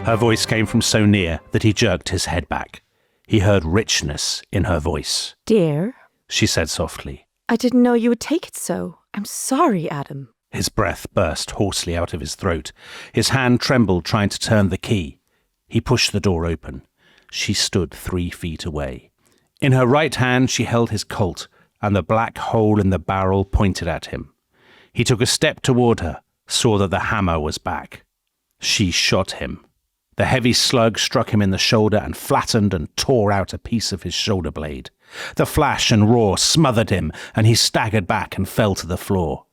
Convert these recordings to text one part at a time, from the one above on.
Her voice came from so near that he jerked his head back. He heard richness in her voice. Dear, she said softly. I didn't know you would take it so. I'm sorry, Adam. His breath burst hoarsely out of his throat. His hand trembled trying to turn the key. He pushed the door open. She stood 3 feet away. In her right hand she held his Colt, and the black hole in the barrel pointed at him. He took a step toward her, saw that the hammer was back. She shot him. The heavy slug struck him in the shoulder and flattened and tore out a piece of his shoulder blade. The flash and roar smothered him, and he staggered back and fell to the floor.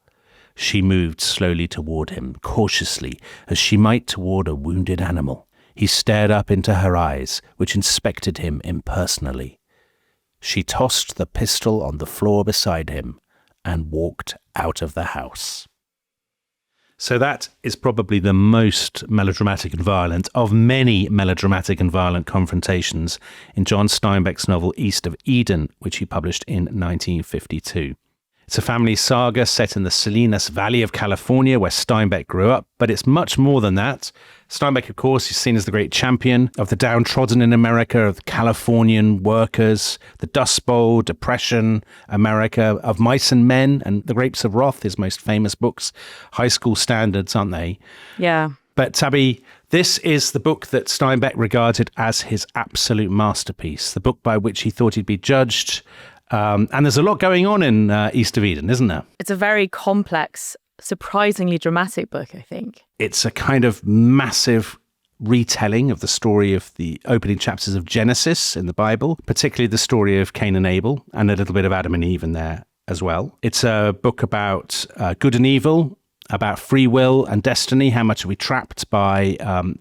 She moved slowly toward him, cautiously, as she might toward a wounded animal. He stared up into her eyes, which inspected him impersonally. She tossed the pistol on the floor beside him and walked out of the house. So that is probably the most melodramatic and violent of many melodramatic and violent confrontations in John Steinbeck's novel East of Eden, which he published in 1952. It's a family saga set in the Salinas Valley of California, where Steinbeck grew up, but it's much more than that. Steinbeck, of course, is seen as the great champion of the downtrodden in America, of the Californian workers, the Dust Bowl, Depression, America, of Mice and Men, and The Grapes of Wrath, his most famous books. High school standards, aren't they? Yeah. But Tabby, this is the book that Steinbeck regarded as his absolute masterpiece, the book by which he thought he'd be judged. And there's a lot going on in East of Eden, isn't there? It's a very complex, surprisingly dramatic book, I think. It's a kind of massive retelling of the story of the opening chapters of Genesis in the Bible, particularly the story of Cain and Abel, and a little bit of Adam and Eve in there as well. It's a book about good and evil, about free will and destiny. How much are we trapped by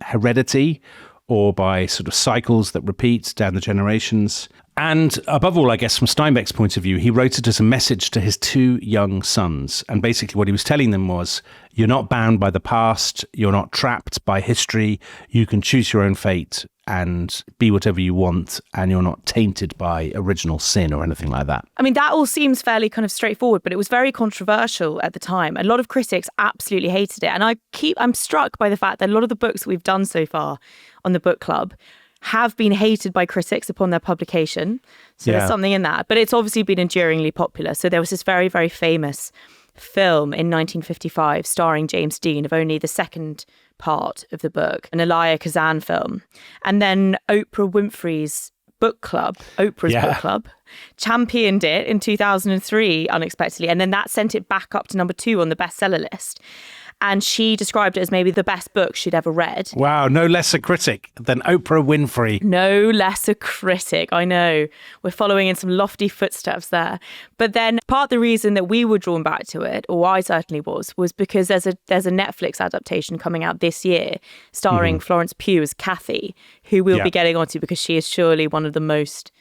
heredity or by sort of cycles that repeat down the generations? And above all, I guess, from Steinbeck's point of view, he wrote it as a message to his 2 young sons. And basically what he was telling them was, you're not bound by the past, you're not trapped by history, you can choose your own fate and be whatever you want, and you're not tainted by original sin or anything like that. I mean, that all seems fairly kind of straightforward, but it was very controversial at the time. A lot of critics absolutely hated it. And I'm struck by the fact that a lot of the books that we've done so far on the book club have been hated by critics upon their publication. So there's something in that. But it's obviously been enduringly popular. So there was this very, very famous film in 1955 starring James Dean of only the second part of the book, an Elia Kazan film. And then Oprah Winfrey's book club, Oprah's book club, championed it in 2003 unexpectedly. And then that sent it back up to number 2 on the bestseller list. And she described it as maybe the best book she'd ever read. Wow, no less a critic than Oprah Winfrey. No less a critic, I know. We're following in some lofty footsteps there. But then part of the reason that we were drawn back to it, or I certainly was because there's a Netflix adaptation coming out this year starring Florence Pugh as Cathy, who we'll be getting onto because she is surely one of the most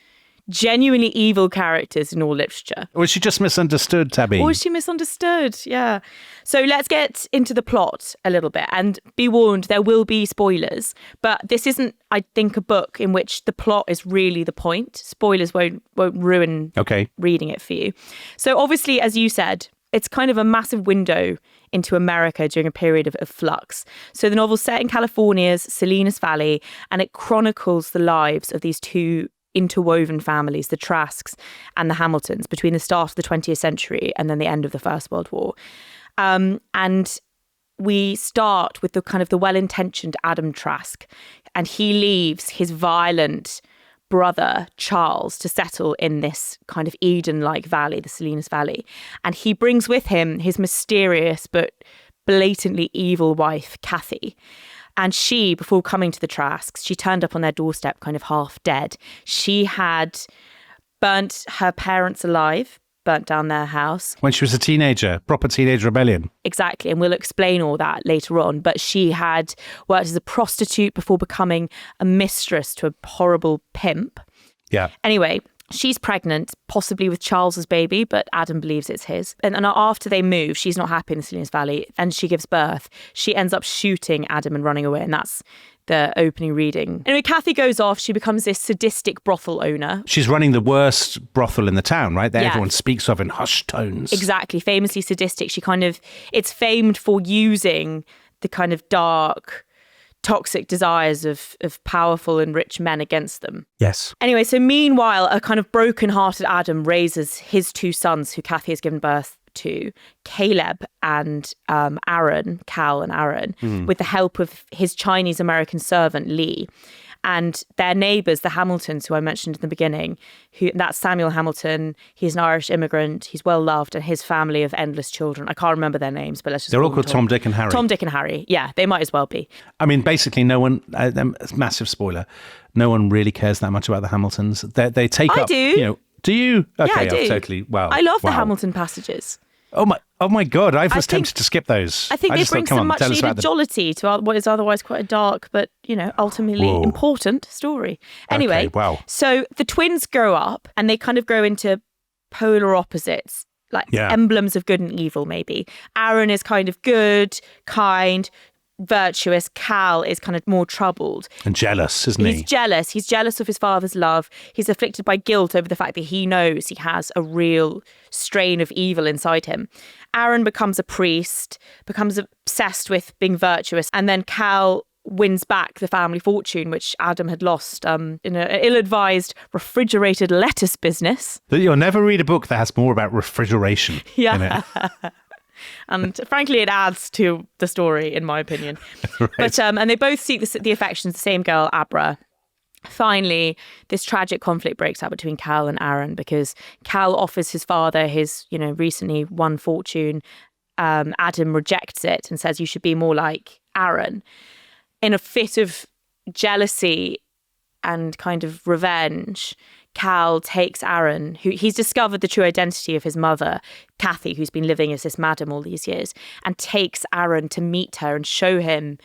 genuinely evil characters in all literature. Or is she just misunderstood, Tabby? Or is she misunderstood? Yeah. So let's get into the plot a little bit, and be warned, there will be spoilers, but this isn't, I think, a book in which the plot is really the point. Spoilers won't ruin reading it for you. So obviously, as you said, it's kind of a massive window into America during a period of flux. So the novel's set in California's Salinas Valley, and it chronicles the lives of these 2 interwoven families, the Trasks and the Hamiltons, between the start of the 20th century and then the end of the First World War. And we start with the kind of the well-intentioned Adam Trask, and he leaves his violent brother, Charles, to settle in this kind of Eden-like valley, the Salinas Valley. And he brings with him his mysterious but blatantly evil wife, Cathy. And she, before coming to the Trasks, she turned up on their doorstep kind of half dead. She had burnt her parents alive, burnt down their house. When she was a teenager, proper teenage rebellion. Exactly, and we'll explain all that later on. But she had worked as a prostitute before becoming a mistress to a horrible pimp. Yeah. Anyway, she's pregnant, possibly with Charles's baby, but Adam believes it's his. And after they move, she's not happy in the Salinas Valley, and she gives birth. She ends up shooting Adam and running away, and that's the opening reading. Anyway, Cathy goes off. She becomes this sadistic brothel owner. She's running the worst brothel in the town, right? That everyone speaks of in hushed tones. Exactly. Famously sadistic. It's famed for using the kind of dark, toxic desires of powerful and rich men against them. Yes. Anyway, so meanwhile, a kind of broken-hearted Adam raises his 2 sons, who Cathy has given birth to, Caleb and Aron, Cal and Aron, with the help of his Chinese-American servant, Lee. And their neighbours, the Hamiltons, who I mentioned in the beginning, that's Samuel Hamilton. He's an Irish immigrant. He's well loved, and his family of endless children. I can't remember their names, but let's just. They're all called Tom, Dick, and Harry. Tom, Dick, and Harry. Yeah, they might as well be. I mean, basically, no one. Massive spoiler. No one really cares that much about the Hamiltons. They take up. I do. You know, do you? Okay, yeah, I do. Totally. Wow. I love the Hamilton passages. Oh my God! I was tempted to skip those. I think they bring some much needed jollity to what is otherwise quite a dark, but ultimately important story. Anyway, wow. So the twins grow up, and they kind of grow into polar opposites, like emblems of good and evil. Maybe Aron is kind of good, kind, virtuous. Cal is kind of more troubled and jealous, isn't he? He's jealous. He's jealous of his father's love. He's afflicted by guilt over the fact that he knows he has a real strain of evil inside him. Aron becomes a priest, becomes obsessed with being virtuous, and then Cal wins back the family fortune, which Adam had lost in an ill-advised refrigerated lettuce business. You'll never read a book that has more about refrigeration in it. And frankly, it adds to the story, in my opinion. Right. But and they both seek the affections of the same girl, Abra. Finally, this tragic conflict breaks out between Cal and Aron because Cal offers his father his, recently won fortune. Adam rejects it and says, "You should be more like Aron." In a fit of jealousy and kind of revenge, Cal takes Aron, who he's discovered the true identity of his mother, Cathy, who's been living as this madam all these years, and takes Aron to meet her and shows him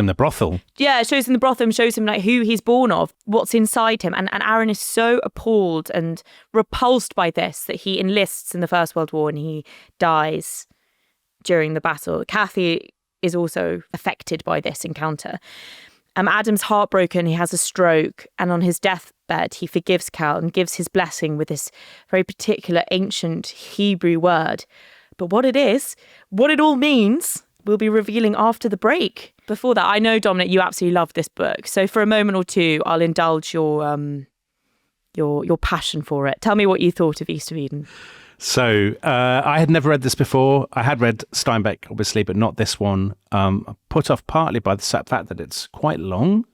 the brothel. Yeah, shows him the brothel and shows him like who he's born of, what's inside him. And Aron is so appalled and repulsed by this that he enlists in the First World War and he dies during the battle. Cathy is also affected by this encounter. Adam's heartbroken, he has a stroke, and on his deathbed, he forgives Cal and gives his blessing with this very particular ancient Hebrew word. But what it all means, we'll be revealing after the break. Before that, I know, Dominic, you absolutely love this book. So for a moment or two, I'll indulge your passion for it. Tell me what you thought of East of Eden. So I had never read this before. I had read Steinbeck, obviously, but not this one. Put off partly by the fact that it's quite long.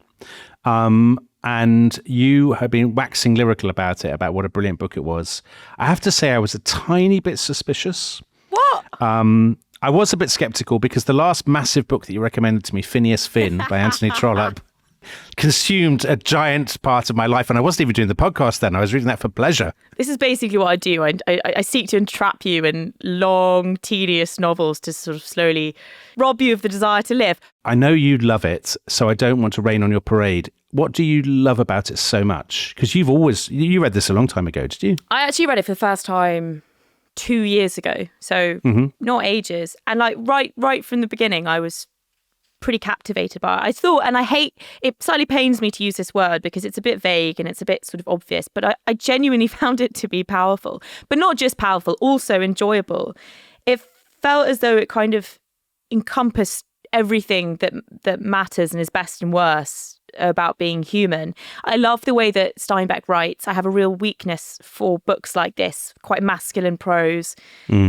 And you have been waxing lyrical about it, about what a brilliant book it was. I have to say I was a tiny bit suspicious. What? I was a bit sceptical because the last massive book that you recommended to me, Phineas Finn by Anthony Trollope, consumed a giant part of my life, and I wasn't even doing the podcast then. I was reading that for pleasure. This is basically what I do. I seek to entrap you in long, tedious novels to sort of slowly rob you of the desire to live. I know you love it, so I don't want to rain on your parade. What do you love about it so much? Because you read this a long time ago, did you? I actually read it for the first time 2 years ago, so not ages. And like right from the beginning, I was pretty captivated by it. I thought, and I hate, it slightly pains me to use this word because it's a bit vague and it's a bit sort of obvious, but I genuinely found it to be powerful. But not just powerful, also enjoyable. It felt as though it kind of encompassed everything that matters and is best and worst about being human. I love the way that Steinbeck writes. I have a real weakness for books like this, quite masculine prose,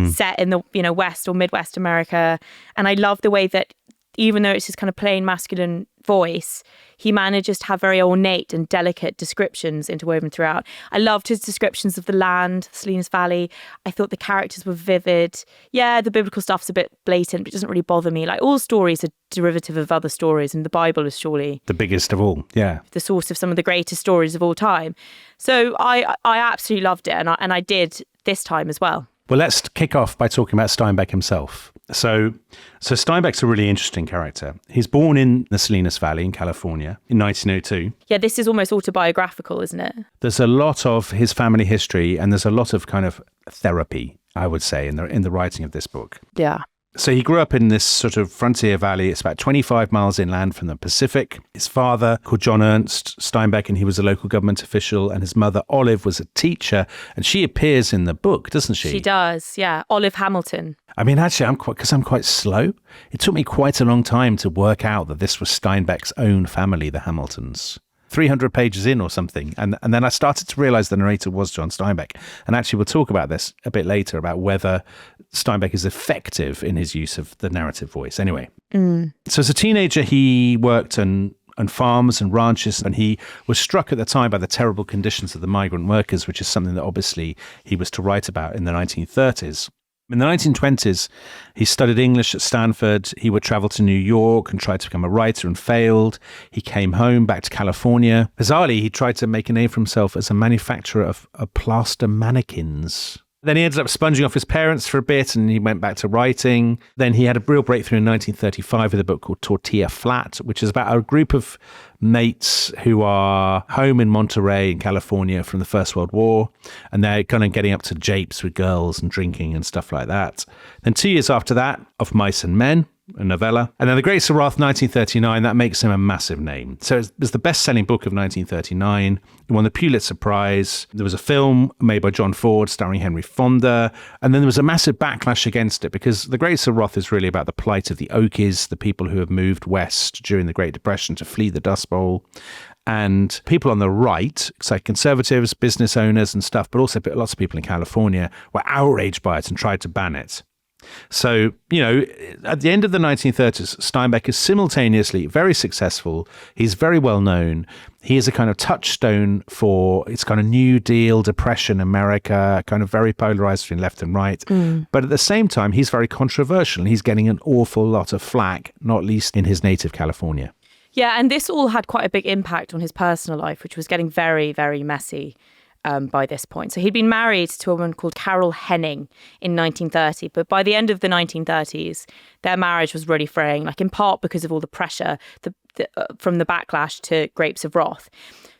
set in the West or Midwest America. And I love the way that even though it's his kind of plain masculine voice, he manages to have very ornate and delicate descriptions interwoven throughout. I loved his descriptions of the land, Salinas Valley. I thought the characters were vivid. Yeah, the biblical stuff's a bit blatant, but it doesn't really bother me. Like, all stories are derivative of other stories, and the Bible is surely the biggest of all, yeah, the source of some of the greatest stories of all time. So I absolutely loved it, and I did this time as well. Well, let's kick off by talking about Steinbeck himself. So Steinbeck's a really interesting character. He's born in the Salinas Valley in California in 1902. Yeah, this is almost autobiographical, isn't it? There's a lot of his family history, and there's a lot of kind of therapy, I would say, in the writing of this book. Yeah. So he grew up in this sort of frontier valley. It's about 25 miles inland from the Pacific. His father, called John Ernst Steinbeck, and he was a local government official, and his mother, Olive, was a teacher, and she appears in the book, doesn't she? She does, yeah. Olive Hamilton. I mean, actually, I'm quite slow. It took me quite a long time to work out that this was Steinbeck's own family, the Hamiltons. 300 pages in or something. And then I started to realize the narrator was John Steinbeck. And actually, we'll talk about this a bit later, about whether Steinbeck is effective in his use of the narrative voice. Anyway, So as a teenager, he worked on farms and ranches, and he was struck at the time by the terrible conditions of the migrant workers, which is something that obviously he was to write about in the 1930s. In the 1920s, he studied English at Stanford. He would travel to New York and try to become a writer and failed. He came home back to California. Bizarrely, he tried to make a name for himself as a manufacturer of plaster mannequins. Then he ended up sponging off his parents for a bit, and he went back to writing. Then he had a real breakthrough in 1935 with a book called Tortilla Flat, which is about a group of mates who are home in Monterey in California from the First World War, and they're kind of getting up to japes with girls and drinking and stuff like that. Then 2 years after that, Of Mice and Men, a novella. And then The Great Syrett, 1939, that makes him a massive name. So it was the best-selling book of 1939. It won the Pulitzer Prize. There was a film made by John Ford starring Henry Fonda. And then there was a massive backlash against it, because The Great Syrett is really about the plight of the Okies, the people who have moved west during the Great Depression to flee the Dust Bowl. And people on the right, so conservatives, business owners and stuff, but also lots of people in California, were outraged by it and tried to ban it. So, at the end of the 1930s, Steinbeck is simultaneously very successful. He's very well known. He is a kind of touchstone for its kind of New Deal, Depression America, kind of very polarized between left and right. But at the same time, he's very controversial, and he's getting an awful lot of flack, not least in his native California. Yeah, and this all had quite a big impact on his personal life, which was getting very, very messy. By this point. So he'd been married to a woman called Carol Henning in 1930, but by the end of the 1930s, their marriage was really fraying, like in part because of all the pressure from the backlash to Grapes of Wrath.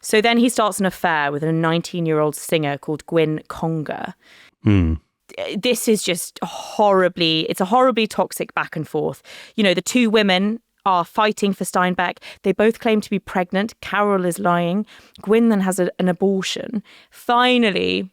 So then he starts an affair with a 19-year-old singer called Gwyn Conger. This is just it's a horribly toxic back and forth. The two women are fighting for Steinbeck. They both claim to be pregnant. Carol is lying. Gwyn then has an abortion. Finally,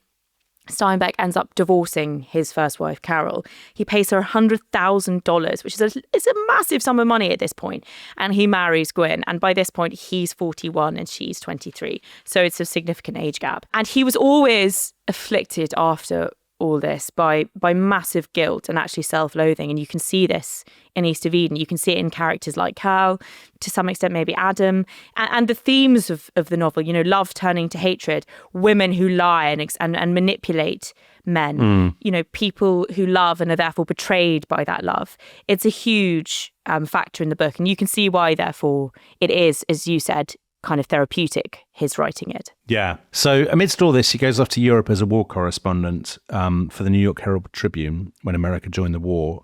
Steinbeck ends up divorcing his first wife, Carol. He pays her $100,000, which is a massive sum of money at this point. And he marries Gwyn. And by this point, he's 41 and she's 23. So it's a significant age gap. And he was always afflicted after all this by massive guilt and actually self-loathing. And you can see this in East of Eden. You can see it in characters like Cal, to some extent maybe Adam, and the themes of the novel, love turning to hatred, women who lie and manipulate men, people who love and are therefore betrayed by that love. It's a huge factor in the book, and you can see why, therefore, it is, as you said, kind of therapeutic, his writing it. Yeah. So amidst all this, he goes off to Europe as a war correspondent for the New York Herald Tribune when America joined the war.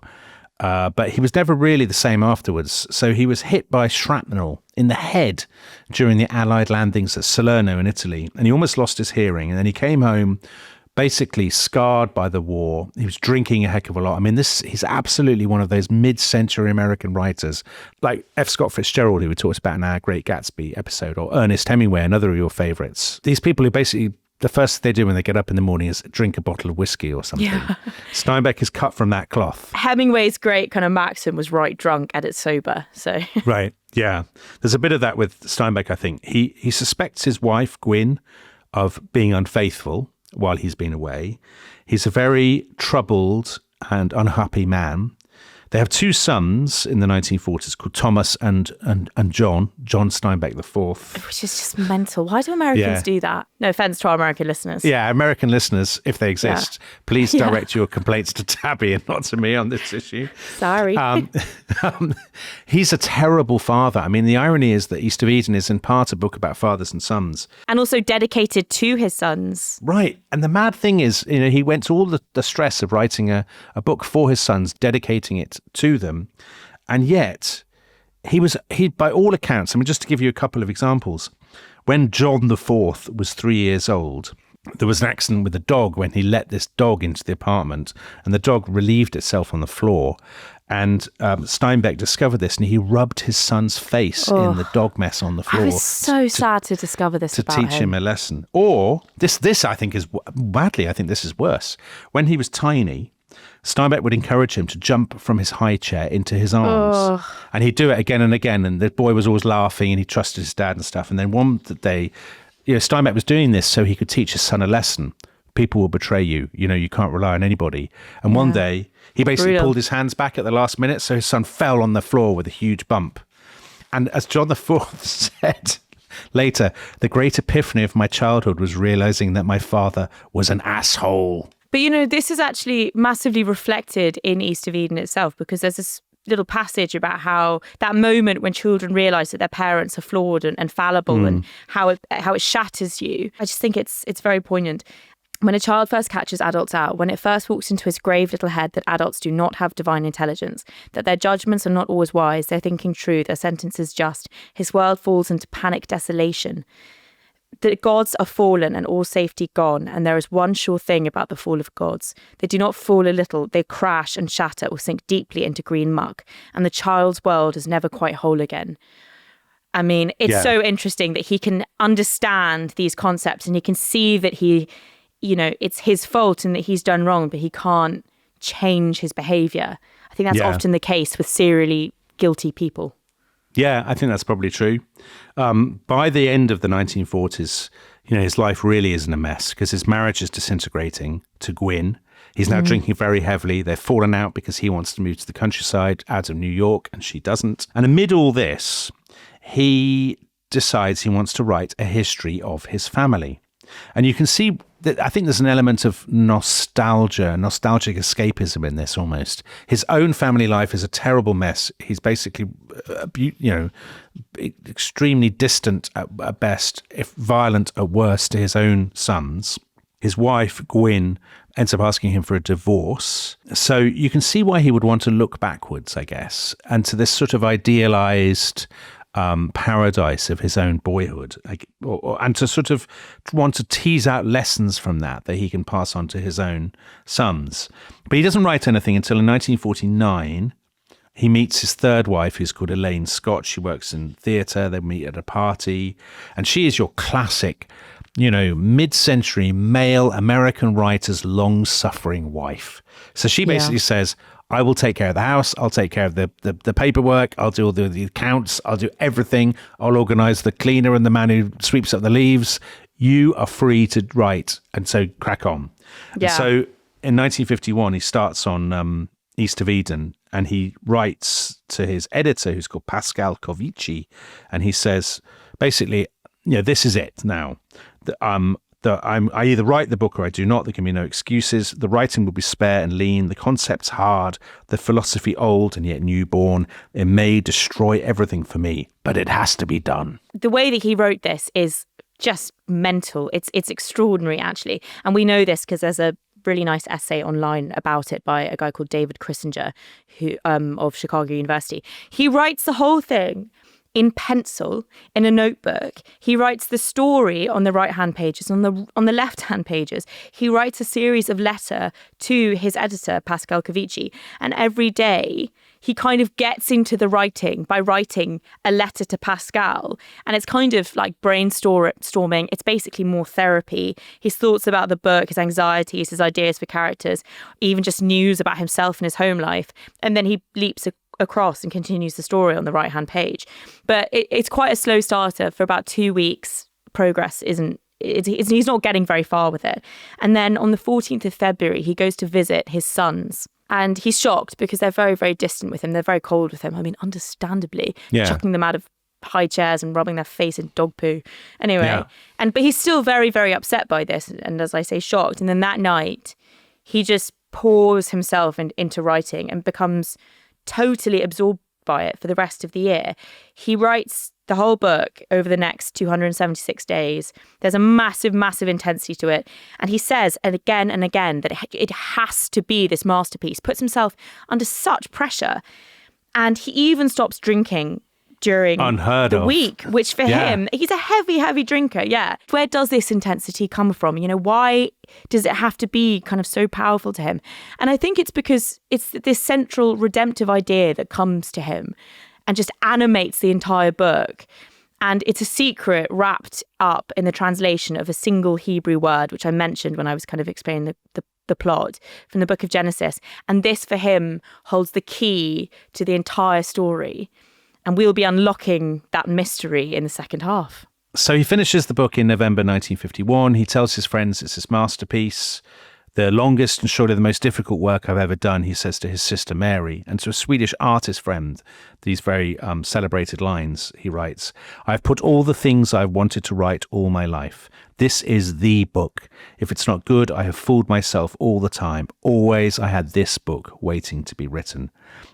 But he was never really the same afterwards. So he was hit by shrapnel in the head during the Allied landings at Salerno in Italy, and he almost lost his hearing. And then he came home basically scarred by the war. He was drinking a heck of a lot. I mean, he's absolutely one of those mid-century American writers, like F. Scott Fitzgerald, who we talked about in our Great Gatsby episode, or Ernest Hemingway, another of your favorites. These people who basically, the first thing they do when they get up in the morning is drink a bottle of whiskey or something. Yeah. Steinbeck is cut from that cloth. Hemingway's great kind of maxim was write drunk, edit sober. So Right, yeah. There's a bit of that with Steinbeck, I think. He suspects his wife, Gwyn, of being unfaithful while he's been away. He's a very troubled and unhappy man. They have two sons in the 1940s called Thomas and John Steinbeck IV. Which is just mental. Why do Americans do that? No offense to our American listeners. Yeah, American listeners, if they exist, please direct your complaints to Tabby and not to me on this issue. Sorry. He's a terrible father. I mean, the irony is that East of Eden is in part a book about fathers and sons. And also dedicated to his sons. Right. And the mad thing is, he went to all the stress of writing a book for his sons, dedicating it to them. And yet he by all accounts, I mean, just to give you a couple of examples, when John IV was 3 years old, there was an accident with a dog when he let this dog into the apartment, and the dog relieved itself on the floor. And Steinbeck discovered this, and he rubbed his son's face in the dog mess on the floor. I was so sad to discover this about to teach him a lesson. Or this I think is, badly, I think this is worse. When he was tiny, Steinbeck would encourage him to jump from his high chair into his arms. And he'd do it again and again. And the boy was always laughing and he trusted his dad and stuff. And then one day, Steinbeck was doing this so he could teach his son a lesson. People will betray you. You can't rely on anybody. And one day, he basically pulled his hands back at the last minute. So his son fell on the floor with a huge bump. And as John IV said later, the great epiphany of my childhood was realizing that my father was an asshole. But, this is actually massively reflected in East of Eden itself, because there's this little passage about how that moment when children realise that their parents are flawed and fallible and how it shatters you. I just think it's very poignant. When a child first catches adults out, when it first walks into his grave little head that adults do not have divine intelligence, that their judgments are not always wise, their thinking true, their sentences just, his world falls into panic desolation. The gods are fallen and all safety gone, and there is one sure thing about the fall of gods. They do not fall a little, they crash and shatter or sink deeply into green muck, and the child's world is never quite whole again. I mean, it's so interesting that he can understand these concepts and he can see that it's his fault and that he's done wrong, but he can't change his behaviour. I think that's often the case with serially guilty people. Yeah, I think that's probably true. By the end of the 1940s, his life really is in a mess because his marriage is disintegrating to Gwyn. He's now drinking very heavily. They've fallen out because he wants to move to the countryside out of New York and she doesn't. And amid all this, he decides he wants to write a history of his family. And you can see that I think there's an element of nostalgic escapism in this almost. His own family life is a terrible mess. He's basically, extremely distant at best, if violent at worst to his own sons. His wife, Gwyn, ends up asking him for a divorce. So you can see why he would want to look backwards, I guess, and to this sort of idealized paradise of his own boyhood, and to sort of want to tease out lessons from that he can pass on to his own sons. But he doesn't write anything until in 1949. He meets his third wife, who's called Elaine Scott. She works in theatre. They meet at a party. And she is your classic, mid-century male American writer's long-suffering wife. So she basically says, I will take care of the house. I'll take care of the paperwork. I'll do all the accounts. I'll do everything. I'll organise the cleaner and the man who sweeps up the leaves. You are free to write. And so crack on. Yeah. And so in 1951, he starts on East of Eden and he writes to his editor, who's called Pascal Covici. And he says, basically, this is it now. I either write the book or I do not. There can be no excuses. The writing will be spare and lean. The concept's hard. The philosophy old and yet newborn. It may destroy everything for me, but it has to be done. The way that he wrote this is just mental. It's extraordinary, actually. And we know this because there's a really nice essay online about it by a guy called David Krissinger, who of Chicago University. He writes the whole thing in pencil, in a notebook. He writes the story on the right-hand pages. On the left-hand pages, he writes a series of letters to his editor, Pascal Covici. And every day, he kind of gets into the writing by writing a letter to Pascal. And it's kind of like brainstorming. It's basically more therapy. His thoughts about the book, his anxieties, his ideas for characters, even just news about himself and his home life. And then he leaps across and continues the story on the right-hand page. But it's quite a slow starter. For about 2 weeks, progress he's not getting very far with it. And then on the 14th of February, he goes to visit his sons. And he's shocked because they're very, very distant with him. They're very cold with him. I mean, understandably, chucking them out of high chairs and rubbing their face in dog poo. Anyway, but he's still very, very upset by this. And as I say, shocked. And then that night, he just pours himself into writing and becomes totally absorbed by it for the rest of the year. He writes the whole book over the next 276 days. There's a massive, massive intensity to it. And he says, and again, that it has to be this masterpiece, puts himself under such pressure. And he even stops drinking during the week, which for him, he's a heavy, heavy drinker. Yeah. Where does this intensity come from? Why does it have to be kind of so powerful to him? And I think it's because it's this central redemptive idea that comes to him and just animates the entire book. And it's a secret wrapped up in the translation of a single Hebrew word, which I mentioned when I was kind of explaining the plot from the book of Genesis. And this, for him, holds the key to the entire story. And we'll be unlocking that mystery in the second half. So he finishes the book in November 1951. He tells his friends it's his masterpiece. The longest and surely the most difficult work I've ever done, he says to his sister Mary. And to a Swedish artist friend, these very celebrated lines, he writes, "I've put all the things I've wanted to write all my life. This is the book. If it's not good, I have fooled myself all the time. Always I had this book waiting to be written."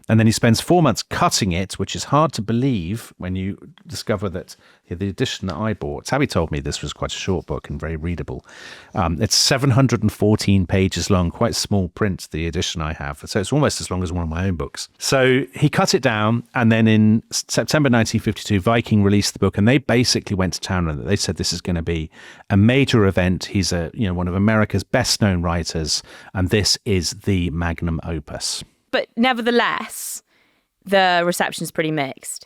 And then he spends 4 months cutting it, which is hard to believe when you discover that the edition that I bought, Tabby told me this was quite a short book and very readable. It's 714 pages long, quite small print, the edition I have. So it's almost as long as one of my own books. So he cut it down. And then in September 1952, Viking released the book, and they basically went to town on it. They said this is going to be a major event. He's one of America's best known writers, and this is the magnum opus. But nevertheless, the reception is pretty mixed.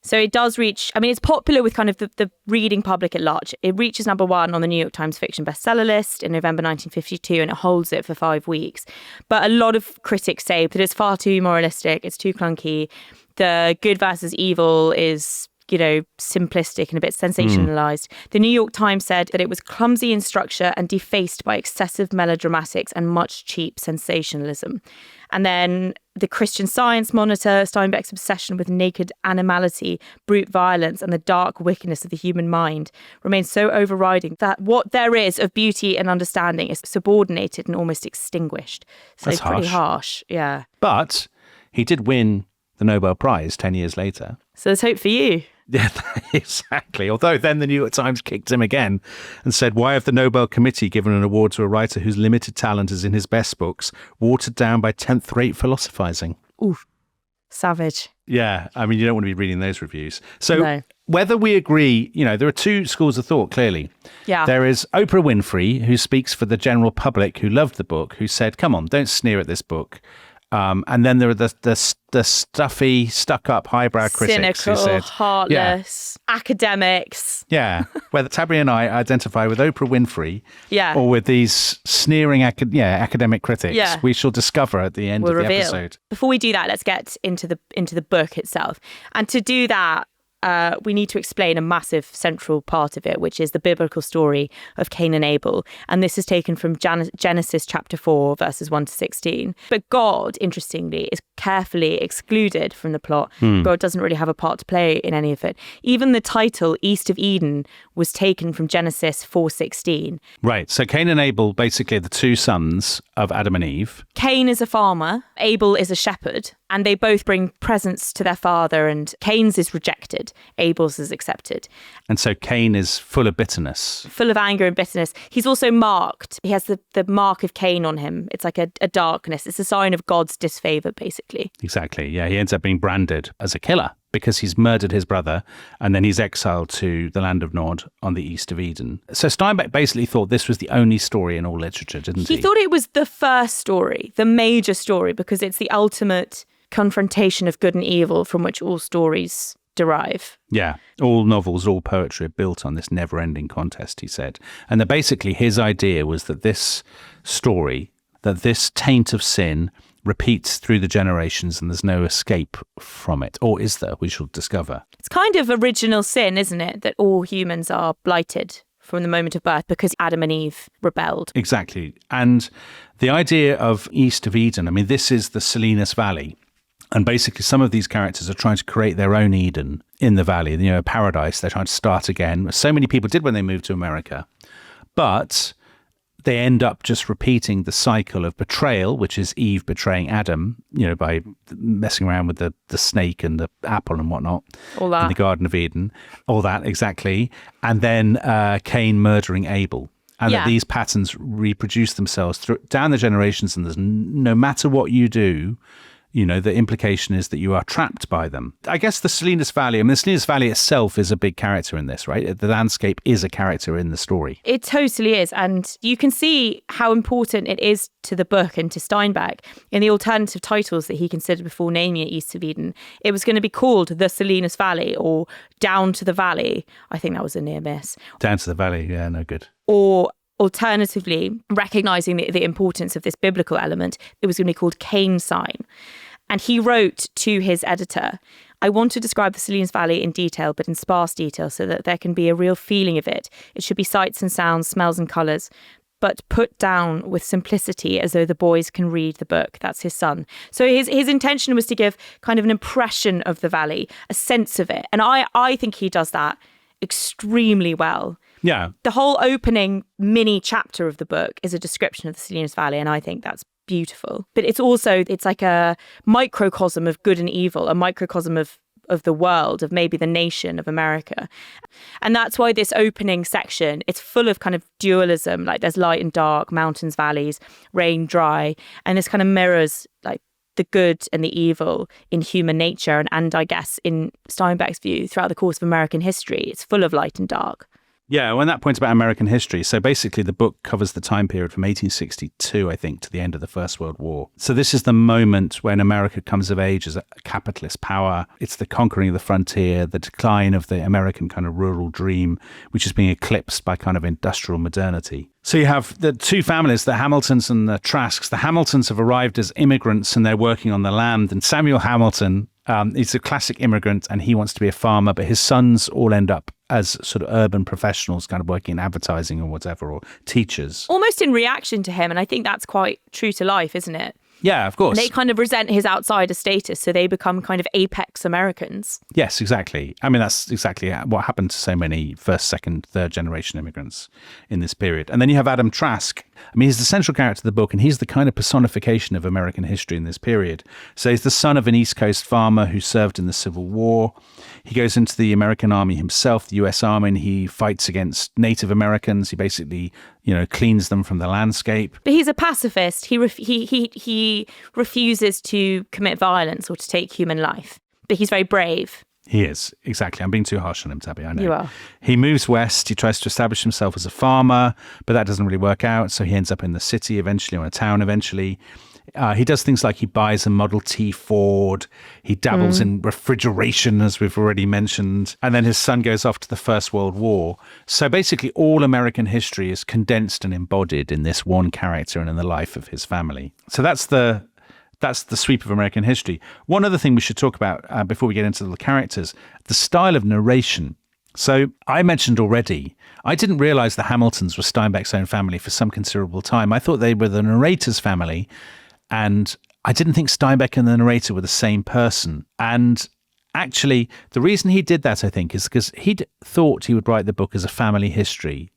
So it does reach, it's popular with kind of the reading public at large. It reaches number 1 on the New York Times fiction bestseller list in November 1952, and it holds it for 5 weeks. But a lot of critics say that it's far too moralistic, it's too clunky. The good versus evil is, simplistic and a bit sensationalized. The New York Times said that it was clumsy in structure and defaced by excessive melodramatics and much cheap sensationalism. And then the Christian Science Monitor, Steinbeck's obsession with naked animality, brute violence, and the dark wickedness of the human mind remains so overriding that what there is of beauty and understanding is subordinated and almost extinguished. So That's pretty harsh, yeah. But he did win the Nobel Prize 10 years later. So there's hope for you. Yeah, exactly. Although then the New York Times kicked him again and said, "Why have the Nobel Committee given an award to a writer whose limited talent is in his best books, watered down by 10th-rate philosophizing?" Oof. Savage. Yeah, you don't want to be reading those reviews. So whether we agree, there are two schools of thought, clearly. Yeah. There is Oprah Winfrey, who speaks for the general public, who loved the book, who said, "Come on, don't sneer at this book." And then there are the stuffy, stuck-up, highbrow critics cynical, who said, heartless, academics. Yeah, whether Tabby and I identify with Oprah Winfrey or with these sneering academic critics, we shall discover at the end of the episode. Before we do that, let's get into the book itself. And to do that, we need to explain a massive central part of it, which is the biblical story of Cain and Abel. And this is taken from Genesis chapter 4, verses 1 to 16. But God, interestingly, is carefully excluded from the plot. God doesn't really have a part to play in any of it. Even the title, East of Eden, was taken from Genesis 4:16. Right. So Cain and Abel, basically the two sons of Adam and Eve. Cain is a farmer. Abel is a shepherd. And they both bring presents to their father, and Cain's is rejected. Abel's is accepted. And so Cain is full of bitterness. Full of anger and bitterness. He's also marked. He has the mark of Cain on him. It's like a darkness. It's a sign of God's disfavour, basically. Exactly. Yeah, he ends up being branded as a killer because he's murdered his brother, and then he's exiled to the land of Nod on the east of Eden. So Steinbeck basically thought this was the only story in all literature, didn't he? He thought it was the first story, the major story, because it's the ultimate confrontation of good and evil from which all stories derive. Yeah, all novels, all poetry are built on this never-ending contest, he said. And that basically his idea was that this story, that this taint of sin repeats through the generations and there's no escape from it. Or is there? We shall discover. It's kind of original sin, isn't it? That all humans are blighted from the moment of birth because Adam and Eve rebelled. Exactly. And the idea of East of Eden, this is the Salinas Valley. And basically some of these characters are trying to create their own Eden in the valley, a paradise. They're trying to start again. So many people did when they moved to America. But they end up just repeating the cycle of betrayal, which is Eve betraying Adam, by messing around with the snake and the apple and whatnot. All that. In the Garden of Eden. All that, exactly. And then Cain murdering Abel. And that these patterns reproduce themselves down the generations. And there's no matter what you do, The implication is that you are trapped by them. I guess the Salinas Valley, the Salinas Valley itself is a big character in this, right? The landscape is a character in the story. It totally is. And you can see how important it is to the book and to Steinbeck in the alternative titles that he considered before naming it East of Eden. It was going to be called The Salinas Valley or Down to the Valley. I think that was a near miss. Down to the Valley, yeah, no good. Or alternatively, recognizing the importance of this biblical element, it was going to be called Cain sign. And he wrote to his editor, I want to describe the Salinas Valley in detail, but in sparse detail, so that there can be a real feeling of it. It should be sights and sounds, smells and colours, but put down with simplicity as though the boys can read the book. That's his son. So his intention was to give kind of an impression of the valley, a sense of it. And I think he does that extremely well. Yeah. The whole opening mini chapter of the book is a description of the Salinas Valley, and I think that's beautiful. But it's like a microcosm of good and evil, a microcosm of the world, of maybe the nation of America. And that's why this opening section, it's full of kind of dualism, like there's light and dark, mountains, valleys, rain, dry, and this kind of mirrors like the good and the evil in human nature. And I guess in Steinbeck's view, throughout the course of American history, it's full of light and dark. Yeah, when that point's about American history. So basically the book covers the time period from 1862, I think, to the end of the First World War. So this is the moment when America comes of age as a capitalist power. It's the conquering of the frontier, the decline of the American kind of rural dream, which is being eclipsed by kind of industrial modernity. So you have the two families, the Hamiltons and the Trasks. The Hamiltons have arrived as immigrants and they're working on the land. And Samuel Hamilton, he's a classic immigrant and he wants to be a farmer, but his sons all end up as sort of urban professionals kind of working in advertising or whatever, or teachers. Almost in reaction to him. And I think that's quite true to life, isn't it? Yeah, of course. And they kind of resent his outsider status, so they become kind of apex Americans. Yes, exactly. I mean, that's exactly what happened to so many first, second, third generation immigrants in this period. And then you have Adam Trask. I mean, he's the central character of the book, and he's the kind of personification of American history in this period. So he's the son of an East Coast farmer who served in the Civil War. He goes into the American Army himself, the US Army, and he fights against Native Americans. He basically, cleans them from the landscape. But he's a pacifist. He refuses to commit violence or to take human life. But he's very brave. He is, exactly. I'm being too harsh on him, Tabby, I know. You are. He moves west. He tries to establish himself as a farmer, but that doesn't really work out. So he ends up in the city eventually, or a town eventually. He does things like he buys a Model T Ford. He dabbles in refrigeration, as we've already mentioned. And then his son goes off to the First World War. So basically all American history is condensed and embodied in this one character and in the life of his family. So that's the sweep of American history. One other thing we should talk about before we get into the characters, the style of narration. So I mentioned already, I didn't realize the Hamiltons were Steinbeck's own family for some considerable time. I thought they were the narrator's family. And I didn't think Steinbeck and the narrator were the same person. And actually, the reason he did that, I think, is because he'd thought he would write the book as a family history.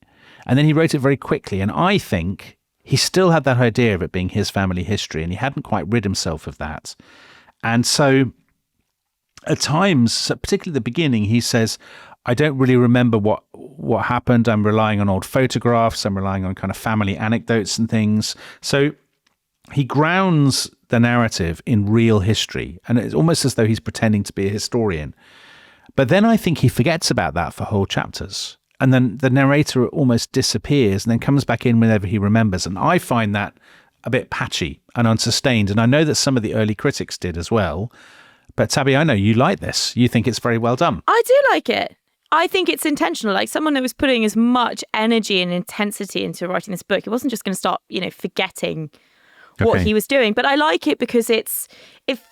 And then he wrote it very quickly. And I think he still had that idea of it being his family history, and he hadn't quite rid himself of that. And so at times, particularly at the beginning, he says, I don't really remember what happened. I'm relying on old photographs. I'm relying on kind of family anecdotes and things. So he grounds the narrative in real history, and it's almost as though he's pretending to be a historian. But then I think he forgets about that for whole chapters. And then the narrator almost disappears and then comes back in whenever he remembers. And I find that a bit patchy and unsustained. And I know that some of the early critics did as well. But Tabby, I know you like this. You think it's very well done. I do like it. I think it's intentional. Like someone that was putting as much energy and intensity into writing this book, it wasn't just going to start, forgetting what he was doing. But I like it because it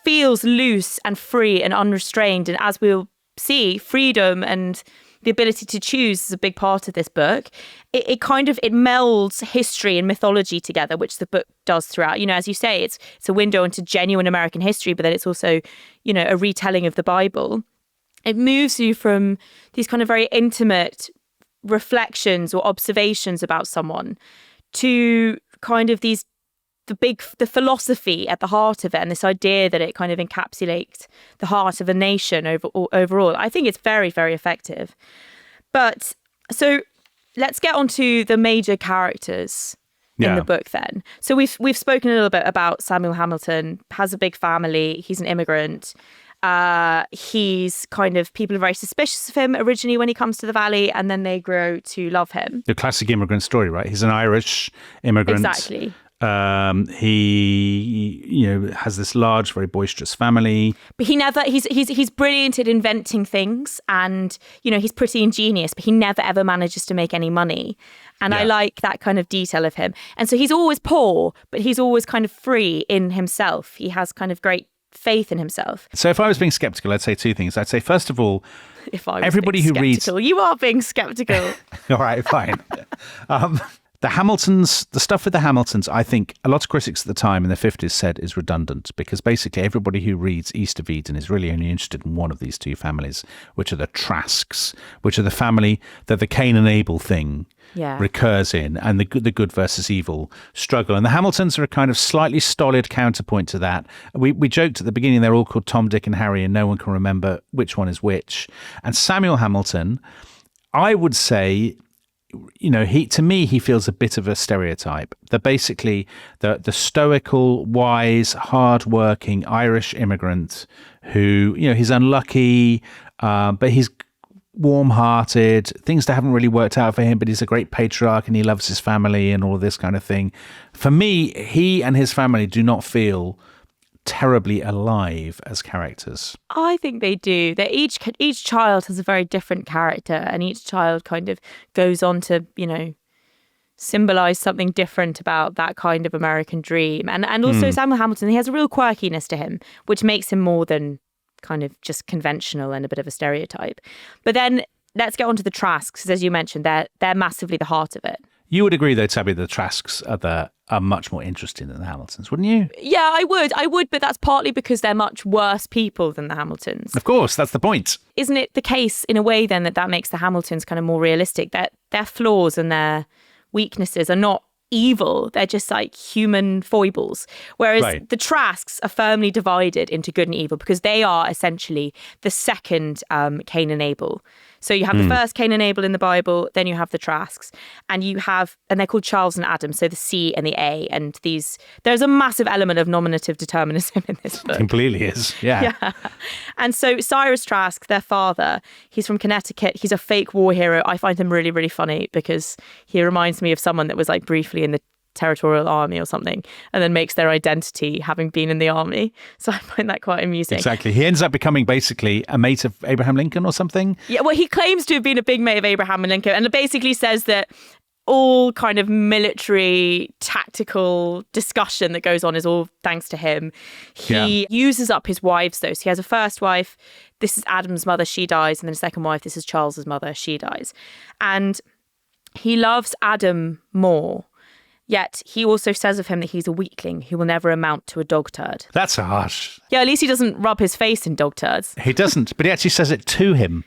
feels loose and free and unrestrained. And as we'll see, freedom and the ability to choose is a big part of this book. It melds history and mythology together, which the book does throughout. As you say, it's a window into genuine American history, but then it's also, a retelling of the Bible. It moves you from these kind of very intimate reflections or observations about someone to kind of the philosophy at the heart of it, and this idea that it kind of encapsulates the heart of a nation overall. I think it's very, very effective. But so let's get on to the major characters in the book then. So we've spoken a little bit about Samuel Hamilton, has a big family, he's an immigrant. He's kind of, people are very suspicious of him originally when he comes to the Valley, and then they grow to love him. The classic immigrant story, right? He's an Irish immigrant. Exactly. He, has this large, very boisterous family. But he's brilliant at inventing things, and, he's pretty ingenious, but he never ever manages to make any money. And I like that kind of detail of him. And so he's always poor, but he's always kind of free in himself. He has kind of great faith in himself. So if I was being skeptical, I'd say two things. I'd say, first of all, if I was everybody being who reads... You are being skeptical. All right, fine. The Hamiltons, the stuff with the Hamiltons, I think a lot of critics at the time in the 50s said is redundant, because basically everybody who reads East of Eden is really only interested in one of these two families, which are the Trasks, which are the family that the Cain and Abel thing recurs in, and the good versus evil struggle. And the Hamiltons are a kind of slightly stolid counterpoint to that. We joked at the beginning they're all called Tom, Dick and Harry, and no one can remember which one is which. And Samuel Hamilton, I would say... to me, he feels a bit of a stereotype. That basically the stoical, wise, hard-working Irish immigrant who, he's unlucky, but he's warm-hearted. Things that haven't really worked out for him, but he's a great patriarch and he loves his family and all this kind of thing. For me, he and his family do not feel terribly alive as characters. I think they do. That each child has a very different character, and each child kind of goes on to, symbolize something different about that kind of American dream. And also Samuel Hamilton, he has a real quirkiness to him, which makes him more than kind of just conventional and a bit of a stereotype. But then let's get on to the Trasks, because as you mentioned, they're massively the heart of it. You would agree, though, Tabitha, the Trasks are much more interesting than the Hamiltons, wouldn't you? Yeah, I would, but that's partly because they're much worse people than the Hamiltons. Of course, that's the point. Isn't it the case, in a way, then, that makes the Hamiltons kind of more realistic? That their flaws and their weaknesses are not evil, they're just like human foibles. Whereas the Trasks are firmly divided into good and evil, because they are essentially the second Cain and Abel. So you have the first Cain and Abel in the Bible, then you have the Trasks, and they're called Charles and Adam, so the C and the A, and there's a massive element of nominative determinism in this book. Completely is, yeah. And so Cyrus Trask, their father, he's from Connecticut, he's a fake war hero. I find him really, really funny, because he reminds me of someone that was like briefly in the Territorial Army or something, and then makes their identity having been in the army. So I find that quite amusing. Exactly. He ends up becoming basically a mate of Abraham Lincoln or something. Yeah, well, he claims to have been a big mate of Abraham Lincoln, and it basically says that all kind of military tactical discussion that goes on is all thanks to him. He uses up his wives, though. So he has a first wife. This is Adam's mother. She dies. And then a second wife. This is Charles's mother. She dies. And he loves Adam more. Yet he also says of him that he's a weakling who will never amount to a dog turd. That's harsh. Yeah, at least he doesn't rub his face in dog turds. He doesn't, but he actually says it to him.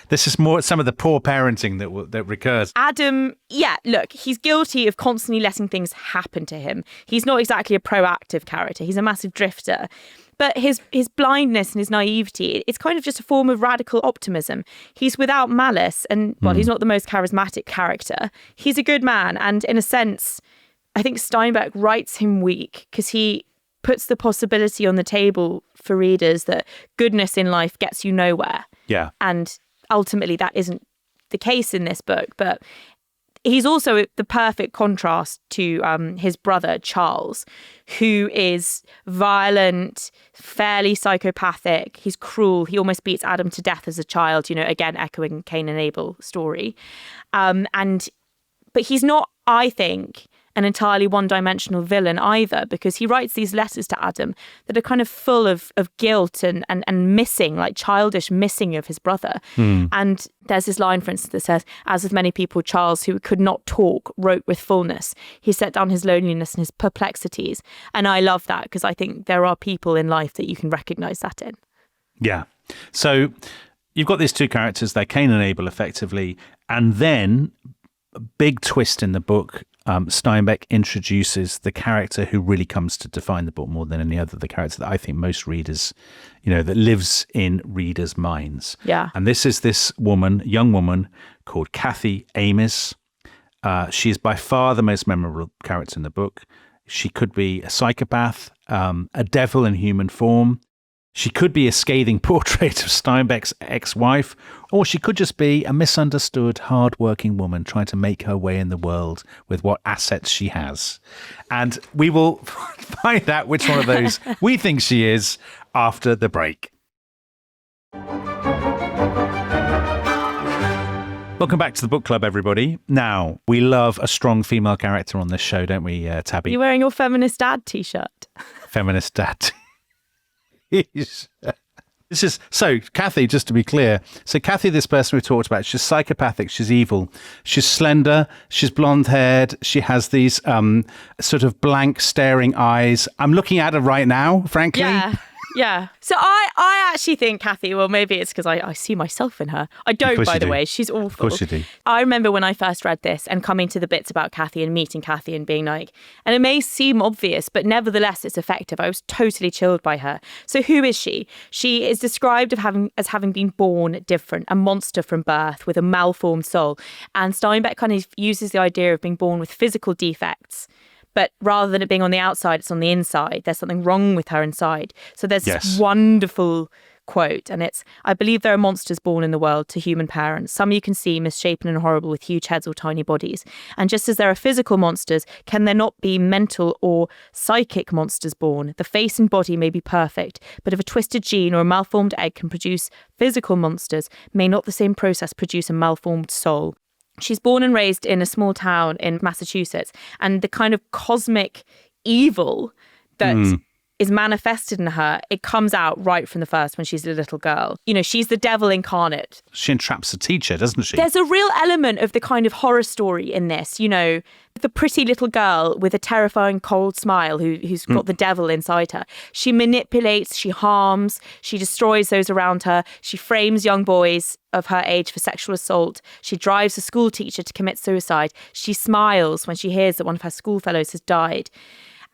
This is more some of the poor parenting that recurs. Adam, look, he's guilty of constantly letting things happen to him. He's not exactly a proactive character. He's a massive drifter. But his blindness and his naivety, it's kind of just a form of radical optimism. He's without malice, and, he's not the most charismatic character. He's a good man, and in a sense, I think Steinbeck writes him weak, because he puts the possibility on the table for readers that goodness in life gets you nowhere. Yeah. And ultimately that isn't the case in this book, but he's also the perfect contrast to his brother, Charles, who is violent, fairly psychopathic. He's cruel. He almost beats Adam to death as a child, again, echoing Cain and Abel story. But he's not, I think, an entirely one-dimensional villain either, because he writes these letters to Adam that are kind of full of guilt and missing, like childish missing of his brother. And there's this line, for instance, that says, "As with many people, Charles, who could not talk, wrote with fullness. He set down his loneliness and his perplexities." And I love that, because I think there are people in life that you can recognise that in. Yeah. So you've got these two characters, they're Cain and Abel, effectively, and then a big twist in the book, Steinbeck introduces the character who really comes to define the book more than any other, the character that I think most readers, that lives in readers' minds. Yeah. And this is this woman, young woman called Cathy Ames. She is by far the most memorable character in the book. She could be a psychopath, a devil in human form. She could be a scathing portrait of Steinbeck's ex-wife, or she could just be a misunderstood, hard-working woman trying to make her way in the world with what assets she has. And we will find out which one of those we think she is after the break. Welcome back to the book club, everybody. Now, we love a strong female character on this show, don't we, Tabby? You're wearing your feminist dad t-shirt. Feminist dad. This is so Cathy, just to be clear. So Cathy, this person we talked about, she's psychopathic, she's evil, she's slender, she's blonde haired, she has these sort of blank staring eyes. I'm looking at her right now, frankly. Yeah. So I actually think Cathy, well, maybe it's because I see myself in her. I don't, by the way. She's awful. Of course you do. I remember when I first read this and coming to the bits about Cathy and meeting Cathy and being like, and it may seem obvious, but nevertheless it's effective. I was totally chilled by her. So who is she? She is described as having been born different, a monster from birth with a malformed soul. And Steinbeck kind of uses the idea of being born with physical defects. But rather than it being on the outside, it's on the inside. There's something wrong with her inside. So there's this wonderful quote, and it's, I believe there are monsters born in the world to human parents. Some you can see misshapen and horrible with huge heads or tiny bodies. And just as there are physical monsters, can there not be mental or psychic monsters born? The face and body may be perfect, but if a twisted gene or a malformed egg can produce physical monsters, may not the same process produce a malformed soul? She's born and raised in a small town in Massachusetts, and the kind of cosmic evil that is manifested in her, it comes out right from the first when she's a little girl. You know, she's the devil incarnate. She entraps the teacher, doesn't she? There's a real element of the kind of horror story in this, you know, the pretty little girl with a terrifying cold smile who's got the devil inside her. She manipulates, she harms, she destroys those around her. She frames young boys of her age for sexual assault. She drives a school teacher to commit suicide. She smiles when she hears that one of her schoolfellows has died.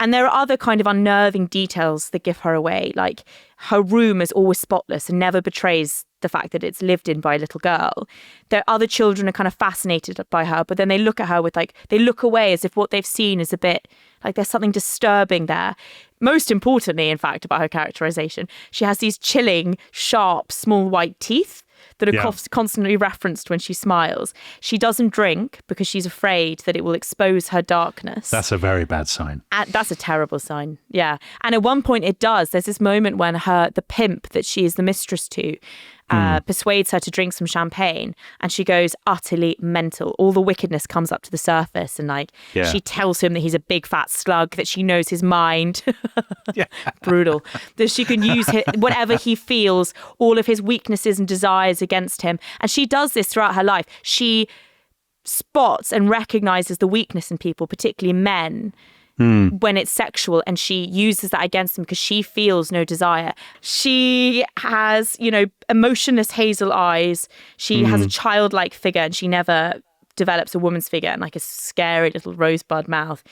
And there are other kind of unnerving details that give her away, like her room is always spotless and never betrays the fact that it's lived in by a little girl. There other children are kind of fascinated by her, but then they look at her with they look away as if what they've seen is a bit like there's something disturbing there. Most importantly, in fact, about her characterization, she has these chilling, sharp, small white teeth that are constantly referenced when she smiles. She doesn't drink because she's afraid that it will expose her darkness. That's a very bad sign. And that's a terrible sign, yeah. And at one point it does. There's this moment when the pimp that she is the mistress to persuades her to drink some champagne, and she goes utterly mental. All the wickedness comes up to the surface, and she tells him that he's a big fat slug, that she knows his mind. Brutal. That she can use whatever he feels, all of his weaknesses and desires against him. And she does this throughout her life. She spots and recognizes the weakness in people, particularly men, when it's sexual, and she uses that against them because she feels no desire. She has, emotionless hazel eyes. She has a childlike figure, and she never develops a woman's figure, and like a scary little rosebud mouth.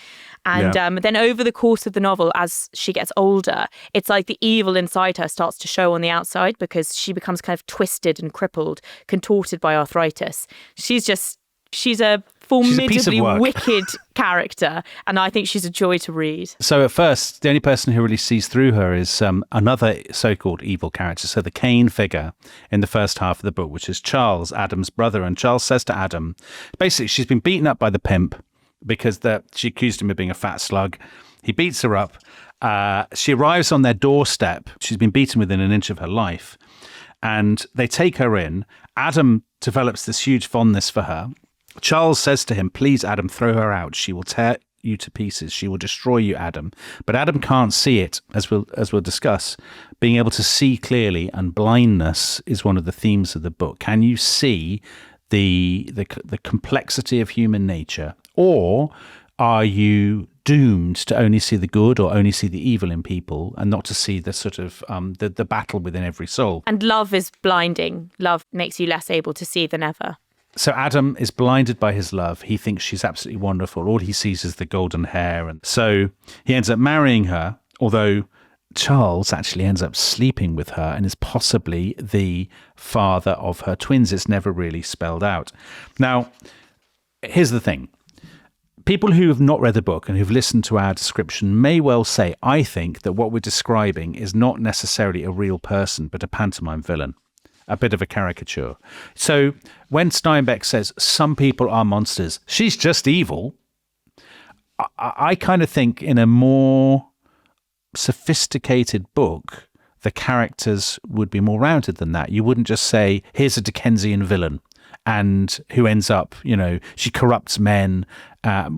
And then over the course of the novel, as she gets older, it's like the evil inside her starts to show on the outside because she becomes kind of twisted and crippled, contorted by arthritis. She's a formidably wicked character, and I think she's a joy to read. So at first, the only person who really sees through her is another so-called evil character. So the Cain figure in the first half of the book, which is Charles, Adam's brother. And Charles says to Adam, basically, she's been beaten up by the pimp because she accused him of being a fat slug. He beats her up. She arrives on their doorstep. She's been beaten within an inch of her life. And they take her in. Adam develops this huge fondness for her. Charles says to him, please, Adam, throw her out. She will tear you to pieces. She will destroy you, Adam. But Adam can't see it, as we'll discuss. Being able to see clearly and blindness is one of the themes of the book. Can you see the complexity of human nature? Or are you doomed to only see the good or only see the evil in people and not to see the sort of the battle within every soul? And love is blinding. Love makes you less able to see than ever. So Adam is blinded by his love. He thinks she's absolutely wonderful. All he sees is the golden hair. And so he ends up marrying her, although Charles actually ends up sleeping with her and is possibly the father of her twins. It's never really spelled out. Now, here's the thing. people who have not read the book and who've listened to our description may well say, I think that what we're describing is not necessarily a real person, but a pantomime villain, a bit of a caricature. So when Steinbeck says some people are monsters, she's just evil, I kind of think in a more sophisticated book, the characters would be more rounded than that. You wouldn't just say, here's a Dickensian villain and who ends up, she corrupts men.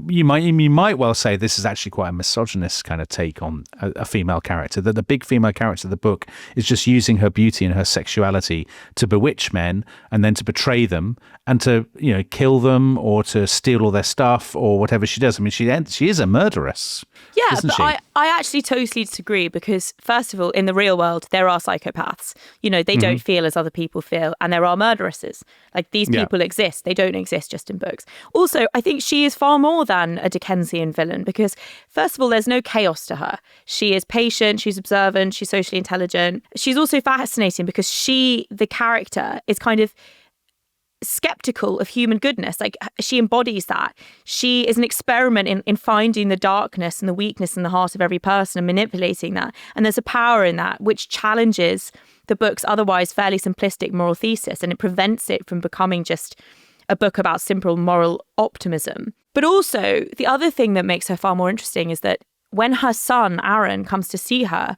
You might well say this is actually quite a misogynist kind of take on a female character, that the big female character of the book is just using her beauty and her sexuality to bewitch men and then to betray them and to, kill them or to steal all their stuff or whatever she does. I mean, she is a murderess. Yeah, but I actually totally disagree because, first of all, in the real world, there are psychopaths. They don't feel as other people feel. And there are murderesses. Like, these people exist. They don't exist just in books. Also, I think she is far more than a Dickensian villain because, first of all, there's no chaos to her. She is patient, she's observant, she's socially intelligent. She's also fascinating because the character, is kind of skeptical of human goodness. Like, she embodies that. She is an experiment in finding the darkness and the weakness in the heart of every person and manipulating that. And there's a power in that which challenges the book's otherwise fairly simplistic moral thesis, and it prevents it from becoming just a book about simple moral optimism. But also, the other thing that makes her far more interesting is that when her son, Aron, comes to see her,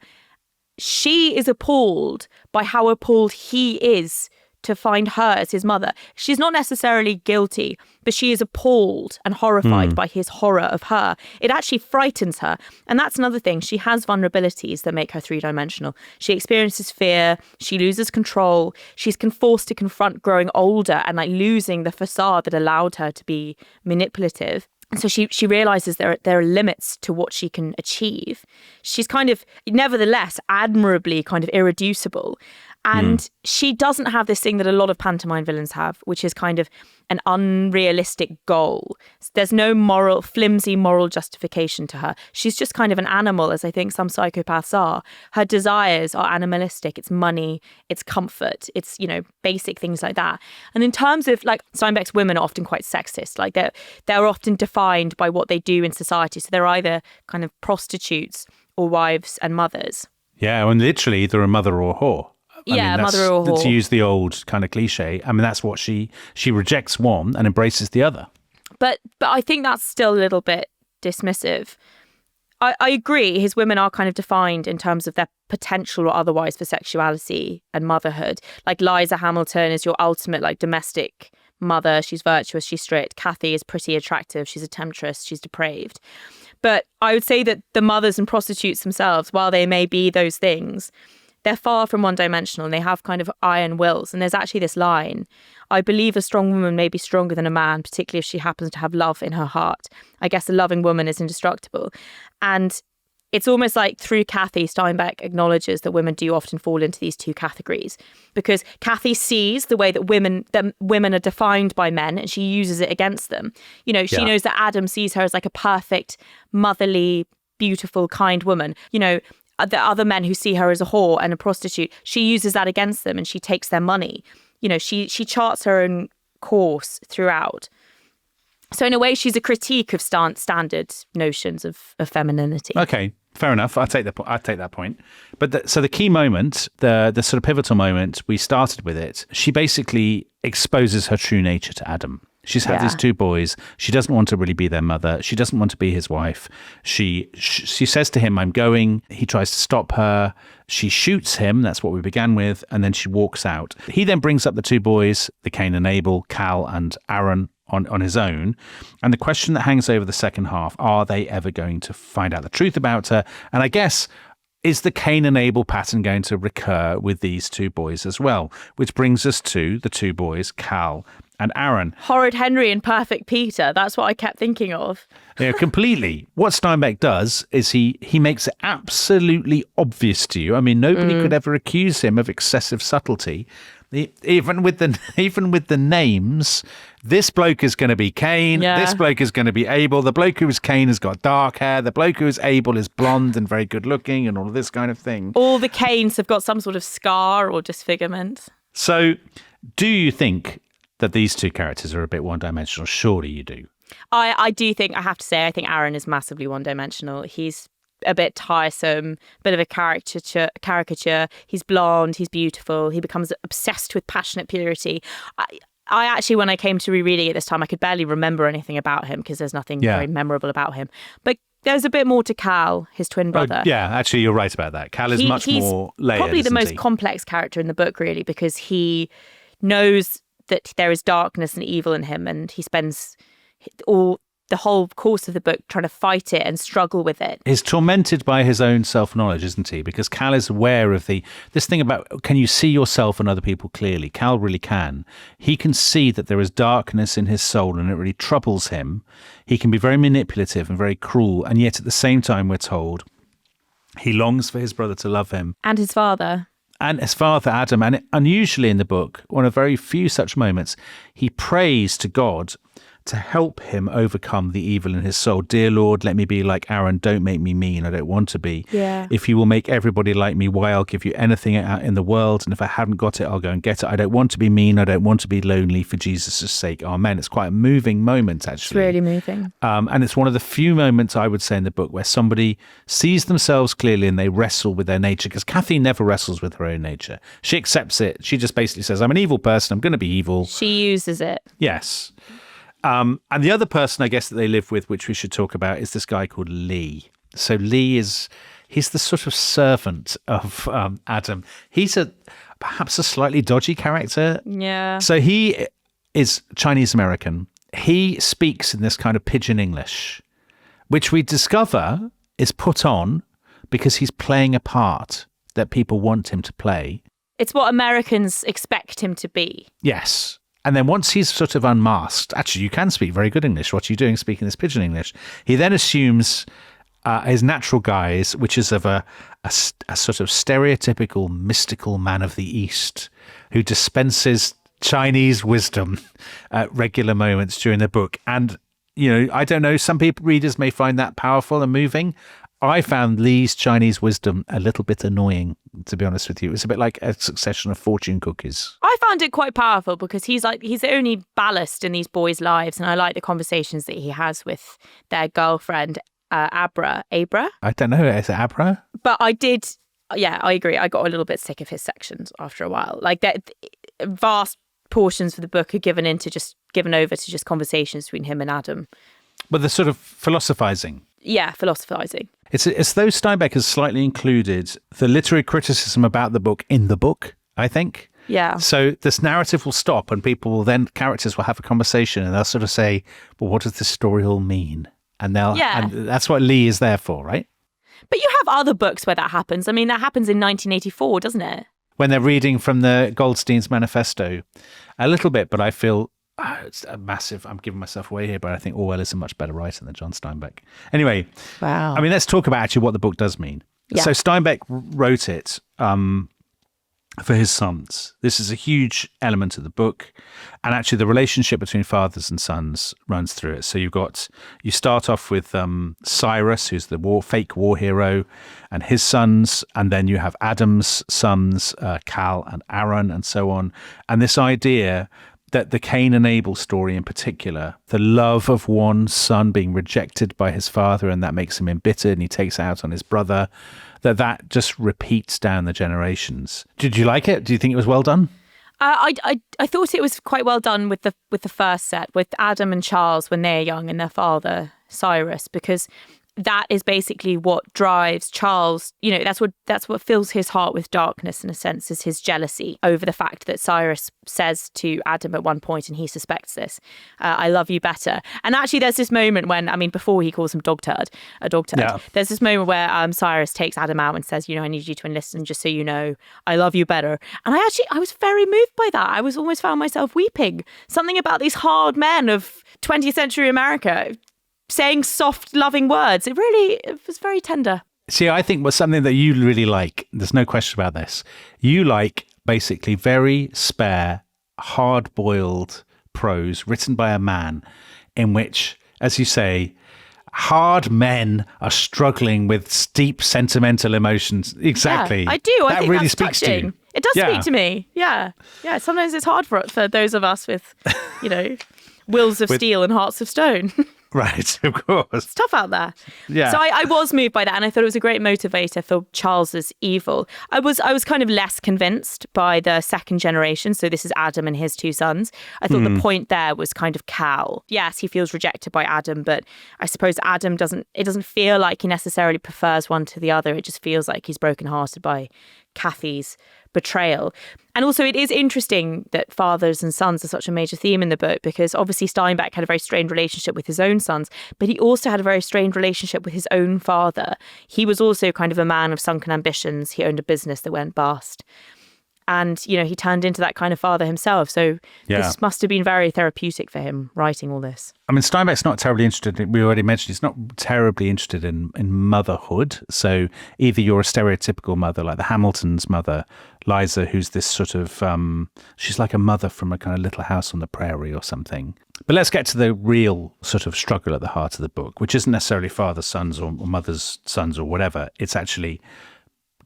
she is appalled by how appalled he is to find her as his mother. She's not necessarily guilty, but she is appalled and horrified by his horror of her. It actually frightens her. And that's another thing. She has vulnerabilities that make her three-dimensional. She experiences fear. She loses control. She's forced to confront growing older and losing the facade that allowed her to be manipulative. And so she realizes there are limits to what she can achieve. She's kind of, nevertheless, admirably kind of irreducible. And she doesn't have this thing that a lot of pantomime villains have, which is kind of an unrealistic goal. There's no flimsy moral justification to her. She's just kind of an animal, as I think some psychopaths are. Her desires are animalistic. It's money, it's comfort, it's, basic things like that. And in terms of, Steinbeck's women are often quite sexist. They're often defined by what they do in society. So they're either kind of prostitutes or wives and mothers. Yeah, and literally either a mother or a whore. Mother or whore. To use the old kind of cliche, that's what she rejects one and embraces the other. But I think that's still a little bit dismissive. I agree, his women are kind of defined in terms of their potential or otherwise for sexuality and motherhood. Like Liza Hamilton is your ultimate domestic mother. She's virtuous, she's strict. Cathy is pretty attractive, she's a temptress, she's depraved. But I would say that the mothers and prostitutes themselves, while they may be those things, they're far from one-dimensional and they have kind of iron wills. And there's actually this line, I believe a strong woman may be stronger than a man, particularly if she happens to have love in her heart. I guess a loving woman is indestructible. And it's almost like through Cathy, Steinbeck acknowledges that women do often fall into these two categories because Cathy sees the way that women are defined by men and she uses it against them. She knows that Adam sees her as a perfect, motherly, beautiful, kind woman. The other men who see her as a whore and a prostitute, she uses that against them and she takes their money. She charts her own course throughout. So in a way, she's a critique of standard notions of femininity. Okay, fair enough. I take that point. But so the key moment, the sort of pivotal moment, we started with it. She basically exposes her true nature to Adam. She's had these two boys. She doesn't want to really be their mother. She doesn't want to be his wife. She says to him, I'm going. He tries to stop her. She shoots him. That's what we began with. And then she walks out. He then brings up the two boys, the Cain and Abel, Cal and Aron, on his own. And the question that hangs over the second half, are they ever going to find out the truth about her? And I guess, is the Cain and Abel pattern going to recur with these two boys as well? Which brings us to the two boys, Cal and Aron. Horrid Henry and Perfect Peter. That's what I kept thinking of. Yeah, completely. What Steinbeck does is he makes it absolutely obvious to you. I mean, nobody could ever accuse him of excessive subtlety. Even with the names, this bloke is going to be Cain. Yeah. This bloke is going to be Abel. The bloke who is Cain has got dark hair. The bloke who is Abel is blonde and very good looking and all of this kind of thing. All the Cains have got some sort of scar or disfigurement. So do you think that these two characters are a bit one-dimensional? Surely you do. I do think, I have to say, I think Aron is massively one-dimensional. He's a bit tiresome, bit of a caricature. He's blonde, he's beautiful. He becomes obsessed with passionate purity. I actually, when I came to rereading it this time, I could barely remember anything about him because there's nothing very memorable about him. But there's a bit more to Cal, his twin brother. Actually, you're right about that. Cal is much more layered. Probably the most complex character in the book, really, because he knows that there is darkness and evil in him, and he spends the whole course of the book trying to fight it and struggle with it. He's tormented by his own self-knowledge, isn't he? Because Cal is aware of this thing about, can you see yourself and other people clearly? Cal really can. He can see that there is darkness in his soul and it really troubles him. He can be very manipulative and very cruel, and yet at the same time, we're told, he longs for his brother to love him. And his father. And his father, Adam. And unusually in the book, one of very few such moments, he prays to God to help him overcome the evil in his soul. Dear Lord, let me be like Aron. Don't make me mean. I don't want to be. Yeah. If you will make everybody like me, why, I'll give you anything out in the world. And if I haven't got it, I'll go and get it. I don't want to be mean. I don't want to be lonely, for Jesus' sake. Amen. It's quite a moving moment, actually. It's really moving. And it's one of the few moments, I would say, in the book where somebody sees themselves clearly and they wrestle with their nature. Because Cathy never wrestles with her own nature. She accepts it. She just basically says, I'm an evil person. I'm going to be evil. She uses it. Yes. And the other person, I guess, that they live with, which we should talk about, is this guy called Lee. So Lee he's the sort of servant of Adam. He's perhaps a slightly dodgy character. Yeah. So he is Chinese American. He speaks in this kind of pidgin English, which we discover is put on because he's playing a part that people want him to play. It's what Americans expect him to be. Yes. And then once he's sort of unmasked, actually, you can speak very good English. What are you doing speaking this pidgin English? He then assumes his natural guise, which is of a sort of stereotypical mystical man of the East who dispenses Chinese wisdom at regular moments during the book. And, I don't know, some readers may find that powerful and moving. I found Lee's Chinese wisdom a little bit annoying, to be honest with you. It's a bit like a succession of fortune cookies. I found it quite powerful because he's the only ballast in these boys' lives, and I like the conversations that he has with their girlfriend, Abra. I don't know, is it Abra? But I agree. I got a little bit sick of his sections after a while. Like that, vast portions of the book are given over to just conversations between him and Adam. But the sort of philosophizing. Yeah, philosophizing. It's though Steinbeck has slightly included the literary criticism about the book in the book, I think. Yeah. So this narrative will stop and characters will have a conversation and they'll sort of say, well, what does this story all mean? And and that's what Lee is there for, right? But you have other books where that happens. I mean, that happens in 1984, doesn't it? When they're reading from the Goldstein's manifesto. A little bit, but I feel it's a massive, I'm giving myself away here, but I think Orwell is a much better writer than John Steinbeck. Anyway, wow. I mean, let's talk about actually what the book does mean. Yeah. So Steinbeck wrote it for his sons. This is a huge element of the book. And actually the relationship between fathers and sons runs through it. So you start off with Cyrus, who's the fake war hero, and his sons. And then you have Adam's sons, Cal and Aron, and so on. And this idea that the Cain and Abel story in particular, the love of one son being rejected by his father, and that makes him embittered and he takes it out on his brother, that just repeats down the generations. Did you like it? Do you think it was well done? I thought it was quite well done with the first set, with Adam and Charles when they're young and their father, Cyrus, because that is basically what drives Charles. That's what fills his heart with darkness in a sense, is his jealousy over the fact that Cyrus says to Adam at one point, and he suspects this, I love you better. And actually there's this moment when, before he calls him a dog turd, yeah. There's this moment where Cyrus takes Adam out and says, I need you to enlist, and just so you know, I love you better. And I was very moved by that. I was almost found myself weeping. Something about these hard men of 20th century America saying soft, loving words. It was very tender. See, I think was something that you really like. There's no question about this. You like basically very spare, hard-boiled prose written by a man in which, as you say, hard men are struggling with steep sentimental emotions. Exactly. Yeah, I do. I think really that's speaks touching. to you. It does speak to me. Yeah. Yeah. Sometimes it's hard for those of us with, wills of steel and hearts of stone. Right, of course. It's tough out there. Yeah. So I was moved by that, and I thought it was a great motivator for Charles's evil. I was kind of less convinced by the second generation. So this is Adam and his two sons. I thought the point there was kind of Cal. Yes, he feels rejected by Adam, but I suppose Adam doesn't feel like he necessarily prefers one to the other. It just feels like he's brokenhearted by Cathy's betrayal. And also it is interesting that fathers and sons are such a major theme in the book, because obviously Steinbeck had a very strained relationship with his own sons, but he also had a very strained relationship with his own father. He was also kind of a man of sunken ambitions. He owned a business that went bust. And, you know, he turned into that kind of father himself. So this must have been very therapeutic for him, writing all this. I mean, Steinbeck's not terribly interested, we already mentioned, he's not terribly interested in motherhood. So either you're a stereotypical mother, like the Hamiltons' mother, Liza, who's this sort of, she's like a mother from a kind of little house on the prairie or something. But let's get to the real sort of struggle at the heart of the book, which isn't necessarily father's sons or mother's sons or whatever. It's actually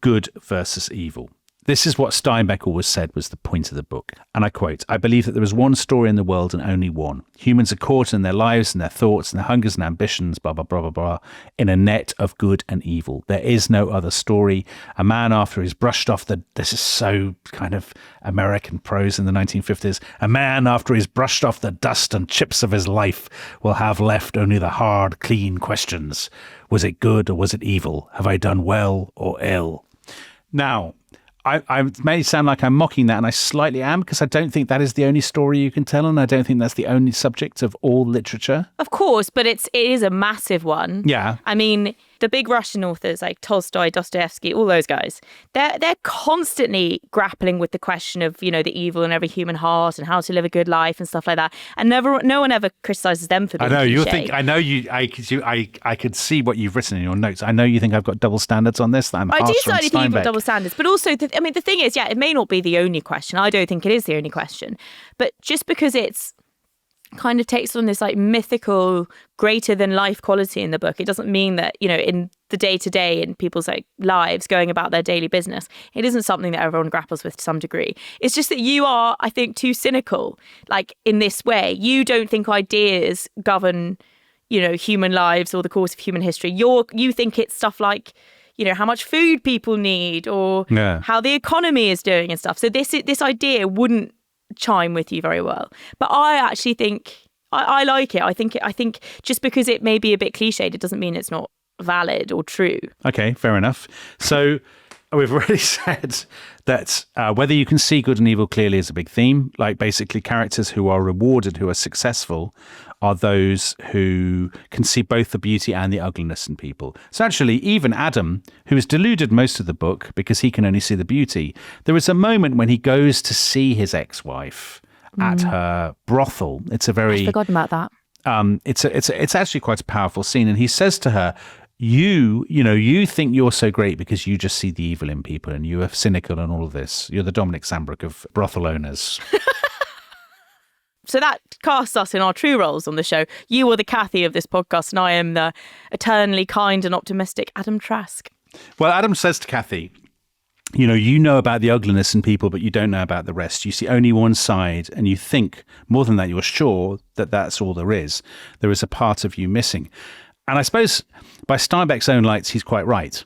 good versus evil. This is what Steinbeck always said was the point of the book. And I quote, "I believe that there is one story in the world and only one. Humans are caught in their lives and their thoughts and their hungers and ambitions, blah, blah, blah, blah, blah, in a net of good and evil. There is no other story. A man after he's brushed off this is so kind of American prose in the 1950s. A man after he's brushed off the dust and chips of his life will have left only the hard, clean questions. Was it good or was it evil? Have I done well or ill?" Now, I may sound like I'm mocking that, and I slightly am, because I don't think that is the only story you can tell, and I don't think that's the only subject of all literature. Of course, but it is a massive one. Yeah. I mean, the big Russian authors like Tolstoy, Dostoevsky, all those guys, they're constantly grappling with the question of, you know, the evil in every human heart and how to live a good life and stuff like that. And no one ever criticizes them for being I could see what you've written in your notes. I know you think I've got double standards on this. That I'm I do harsh on slightly think you've got Steinbeck. double standards, but also, the thing is, it may not be the only question. I don't think it is the only question, but just because it's kind of takes on this like mythical, greater than life quality in the book, it doesn't mean that, you know, in the day to day in people's like lives going about their daily business, it isn't something that everyone grapples with to some degree. It's just that you are, I think, too cynical. Like in this way, you don't think ideas govern, you know, human lives or the course of human history. You think it's stuff like, you know, how much food people need or how the economy is doing and stuff. So this idea wouldn't chime with you very well. But I actually think I like it. I think just because it may be a bit cliched, it doesn't mean it's not valid or true. Okay, fair enough. So we've already said that whether you can see good and evil clearly is a big theme. Like basically characters who are rewarded, who are successful, are those who can see both the beauty and the ugliness in people. So actually, even Adam, who is deluded most of the book because he can only see the beauty, there is a moment when he goes to see his ex-wife at her brothel. It's a very... I've forgotten about that. It's actually quite a powerful scene. And he says to her, you think you're so great because you just see the evil in people and you are cynical and all of this. You're the Dominic Sandbrook of brothel owners. So that casts us in our true roles on the show. You are the Cathy of this podcast, and I am the eternally kind and optimistic Adam Trask. Well, Adam says to Cathy, you know about the ugliness in people, but you don't know about the rest. You see only one side, and you think, more than that, you're sure that that's all there is. There is a part of you missing. And I suppose by Steinbeck's own lights, he's quite right.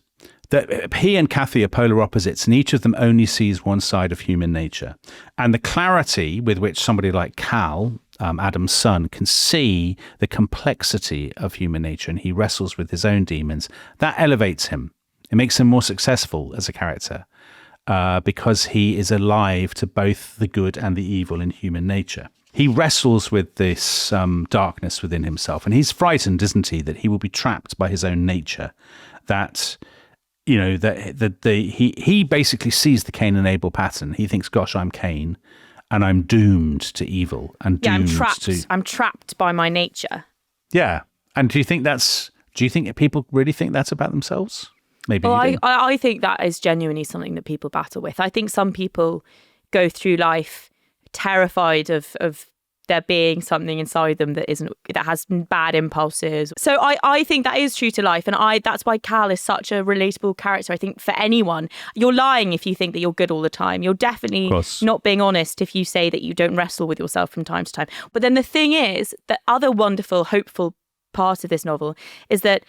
That he and Cathy are polar opposites, and each of them only sees one side of human nature. And the clarity with which somebody like Cal, Adam's son, can see the complexity of human nature, and he wrestles with his own demons, that elevates him. It makes him more successful as a character because he is alive to both the good and the evil in human nature. He wrestles with this darkness within himself, and he's frightened, isn't he, that he will be trapped by his own nature, that... he basically sees the Cain and Abel pattern. He thinks, gosh, I'm Cain and I'm doomed to evil and doomed I'm trapped by my nature. Yeah. And do you think people really think that's about themselves? Maybe you do. I think that is genuinely something that people battle with. I think some people go through life terrified of there being something inside them that has bad impulses. So I think that is true to life, and that's why Cal is such a relatable character. I think for anyone, you're lying if you think that you're good all the time. You're definitely not being honest if you say that you don't wrestle with yourself from time to time. But then the thing is, the other wonderful, hopeful part of this novel is that